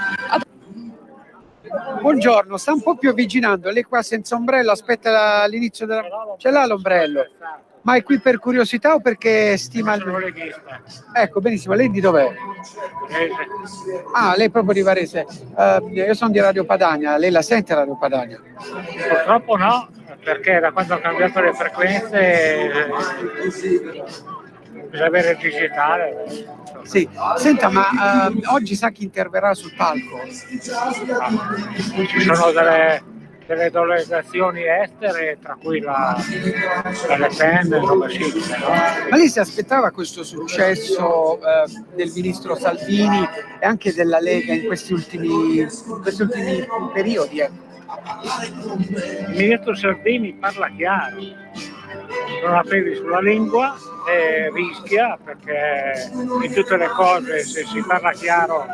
[SPEAKER 1] Buongiorno, sta un po' più avvicinando, lei qua senza ombrello, aspetta l'inizio della... Ce l'ha l'ombrello? Ma è qui per curiosità o perché stima il...
[SPEAKER 11] Sono leghista.
[SPEAKER 1] Ecco, benissimo, lei di dov'è? Ah, lei è proprio di Varese. Io sono di Radio Padania, lei la sente Radio Padania?
[SPEAKER 11] Purtroppo no, perché da quando ho cambiato le frequenze bisogna avere il digitale.
[SPEAKER 1] Sì, senta, ma oggi sa chi interverrà sul palco?
[SPEAKER 11] Ci sono delle delegazioni estere, tra cui la Le Pen e Nova Sicilia, no?
[SPEAKER 1] Ma lei si aspettava questo successo del ministro Salvini e anche della Lega in questi ultimi periodi?
[SPEAKER 11] Il ministro Salvini parla chiaro, non ha peli sulla lingua e rischia, perché in tutte le cose, se si parla chiaro,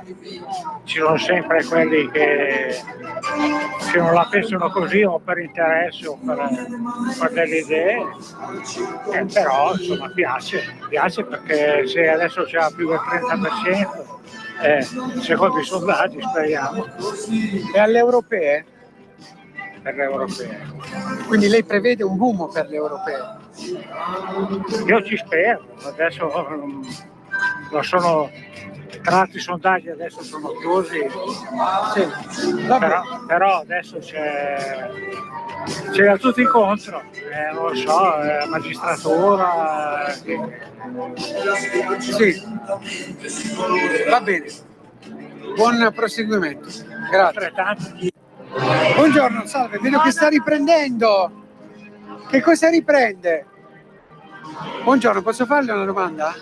[SPEAKER 11] ci sono sempre quelli che se non la pensano così o per interesse o per delle idee, però insomma piace perché se adesso c'è più del 30%, secondo i sondaggi speriamo.
[SPEAKER 1] E alle europee?
[SPEAKER 11] Per le europee.
[SPEAKER 1] Quindi lei prevede un boom per le europee?
[SPEAKER 11] Io ci spero, adesso non sono, tra l'altro i sondaggi adesso sono chiusi,
[SPEAKER 1] sì,
[SPEAKER 11] però adesso c'è da tutti contro, non lo so, magistratura.
[SPEAKER 1] Sì, va bene, buon proseguimento, grazie. Buongiorno, salve, vedo che sta riprendendo. Che cosa riprende? Buongiorno, posso farle una domanda?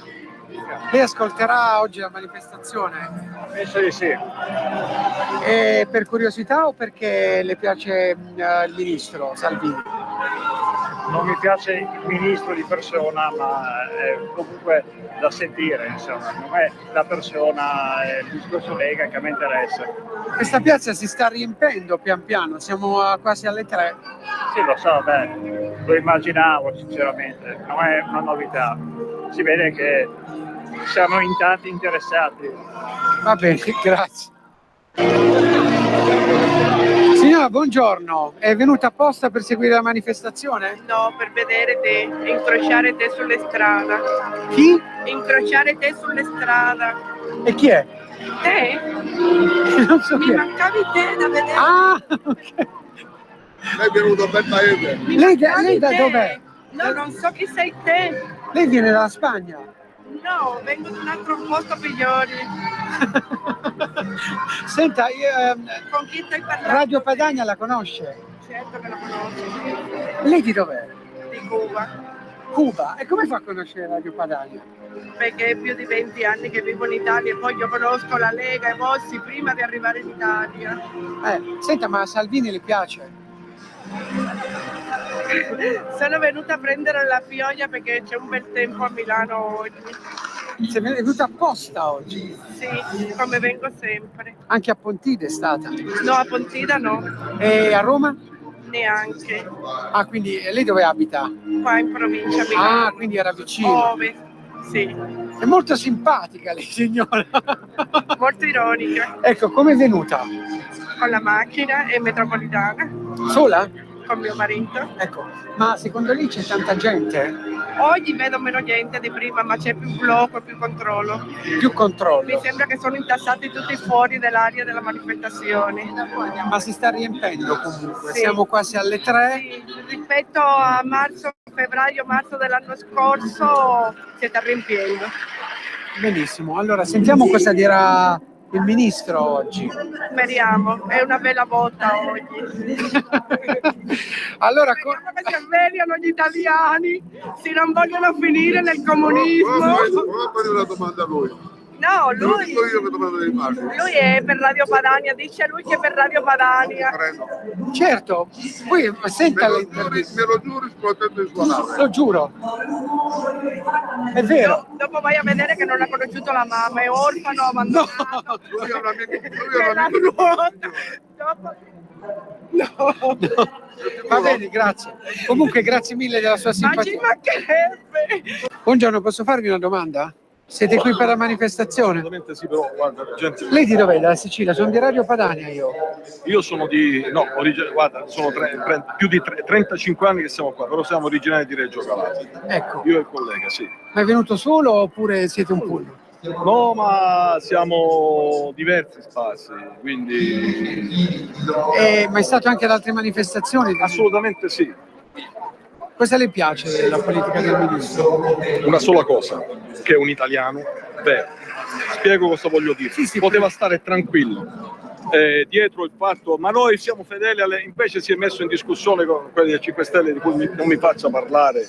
[SPEAKER 1] Lei ascolterà oggi la manifestazione?
[SPEAKER 11] Penso di sì.
[SPEAKER 1] E per curiosità o perché le piace il ministro Salvini?
[SPEAKER 11] Non mi piace il ministro di persona, ma è comunque da sentire, insomma, non è la persona, è il discorso Lega che a me interessa.
[SPEAKER 1] Questa piazza si sta riempendo pian piano, siamo quasi alle 3.
[SPEAKER 11] Sì, lo so, lo immaginavo sinceramente, non è una novità. Si vede che siamo in tanti interessati.
[SPEAKER 1] Va bene, grazie. Signora, buongiorno, è venuta apposta per seguire la manifestazione?
[SPEAKER 12] No, per vedere te, incrociare te sulle strade.
[SPEAKER 1] Chi?
[SPEAKER 12] Incrociare te sulle strade.
[SPEAKER 1] E chi è?
[SPEAKER 12] Te?
[SPEAKER 1] Non so
[SPEAKER 12] Mi
[SPEAKER 1] chi è.
[SPEAKER 12] mancavi te da vedere.
[SPEAKER 1] Ah, ok.
[SPEAKER 12] Lei è venuto a bel paese.
[SPEAKER 1] Lei da dov'è?
[SPEAKER 12] No, non so chi sei te.
[SPEAKER 1] Lei viene dalla Spagna?
[SPEAKER 12] No, vengo da un altro posto migliore.
[SPEAKER 1] Senta,
[SPEAKER 12] Con chi stai parlando?
[SPEAKER 1] Radio Padania la conosce?
[SPEAKER 12] Certo che la conosco.
[SPEAKER 1] Lei di dov'è?
[SPEAKER 12] Di Cuba.
[SPEAKER 1] Cuba? E come fa a conoscere Radio Padania?
[SPEAKER 12] Perché è più di 20 anni che vivo in Italia e poi io conosco la Lega e Bossi prima di arrivare in Italia.
[SPEAKER 1] Senta, ma a Salvini le piace?
[SPEAKER 12] Sono venuta a prendere la pioggia perché c'è un bel tempo a Milano oggi.
[SPEAKER 1] Sei venuta apposta oggi?
[SPEAKER 12] Sì, come vengo sempre.
[SPEAKER 1] Anche a Pontida è stata?
[SPEAKER 12] No, a Pontida no.
[SPEAKER 1] E a Roma?
[SPEAKER 12] Neanche.
[SPEAKER 1] Ah, quindi lei dove abita?
[SPEAKER 12] Qua in provincia Milano.
[SPEAKER 1] Ah, quindi era vicino.
[SPEAKER 12] Ove, sì.
[SPEAKER 1] È molto simpatica lei, signora.
[SPEAKER 12] Molto ironica.
[SPEAKER 1] Ecco, come è venuta?
[SPEAKER 12] Con la macchina e metropolitana.
[SPEAKER 1] Sola?
[SPEAKER 12] Con mio marito.
[SPEAKER 1] Ecco, ma secondo lei c'è tanta gente?
[SPEAKER 12] Oggi vedo meno gente di prima, ma c'è più blocco e più controllo.
[SPEAKER 1] Più controllo?
[SPEAKER 12] Mi sembra che sono intassati tutti fuori dell'area della manifestazione.
[SPEAKER 1] Ma si sta riempendo comunque,
[SPEAKER 12] Sì.
[SPEAKER 1] siamo quasi alle 3.
[SPEAKER 12] Sì, rispetto a marzo febbraio-marzo dell'anno scorso siete riempiendo.
[SPEAKER 1] Benissimo, allora sentiamo cosa dirà il ministro oggi.
[SPEAKER 12] Speriamo, è una bella botta oggi.
[SPEAKER 1] Allora,
[SPEAKER 12] speriamo che si svegliano gli italiani, se non vogliono finire nel comunismo.
[SPEAKER 13] Vuoi fare una domanda a lui?
[SPEAKER 12] No, lui è per Radio Padania, dice lui che è per Radio Padania.
[SPEAKER 1] Certo, poi senta
[SPEAKER 13] me lo giuri sulla testa di sua nave.
[SPEAKER 1] Lo giuro. È vero.
[SPEAKER 12] Dopo vai a vedere che non ha conosciuto la mamma, è orfano, abbandonato.
[SPEAKER 13] Lui è un
[SPEAKER 12] amico.
[SPEAKER 1] Va bene, grazie. Comunque grazie mille della sua simpatia.
[SPEAKER 12] Ma ci mancherebbe.
[SPEAKER 1] Buongiorno, posso farvi una domanda? Siete qui per la manifestazione?
[SPEAKER 14] Assolutamente sì, però guarda, gente...
[SPEAKER 1] Lei di dov'è? Dalla Sicilia? Sono di Radio Padania io.
[SPEAKER 14] Io sono di... no, guarda, sono più di 35 anni che siamo qua, però siamo originari di Reggio Calabria.
[SPEAKER 1] Ecco.
[SPEAKER 14] Io e il collega, sì.
[SPEAKER 1] Ma è venuto solo oppure siete un pullman?
[SPEAKER 14] No, ma siamo diversi spazi, quindi...
[SPEAKER 1] Ma è stato anche ad altre manifestazioni?
[SPEAKER 14] Assolutamente sì.
[SPEAKER 1] Cosa le piace della politica del ministro?
[SPEAKER 14] Una sola cosa, che è un italiano vero. Spiego cosa voglio dire. Sì, poteva stare tranquillo dietro il fatto, ma noi siamo fedeli alle... Invece si è messo in discussione con quelli del 5 Stelle, di cui non mi faccia parlare.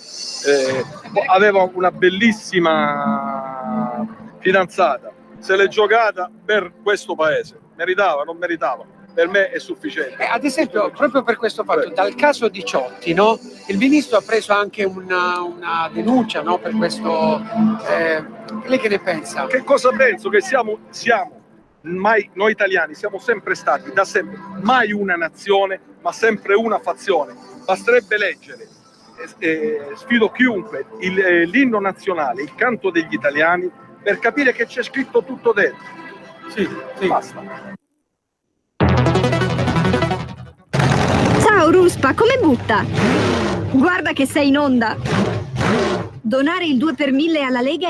[SPEAKER 14] Aveva una bellissima fidanzata, se l'è giocata per questo paese. Meritava, non meritava? Per me è sufficiente.
[SPEAKER 1] Ad esempio, proprio per questo fatto, dal caso Diciotti, no? Il ministro ha preso anche una denuncia, no? Per questo. Lei che ne pensa?
[SPEAKER 14] Che cosa penso? Che siamo mai, noi italiani siamo sempre stati, da sempre, mai una nazione, ma sempre una fazione. Basterebbe leggere, sfido chiunque, l'inno nazionale, il canto degli italiani, per capire che c'è scritto tutto dentro. Sì, basta.
[SPEAKER 18] Ciao Ruspa, come butta? Guarda che sei in onda. Donare il 2 per 1000 alla Lega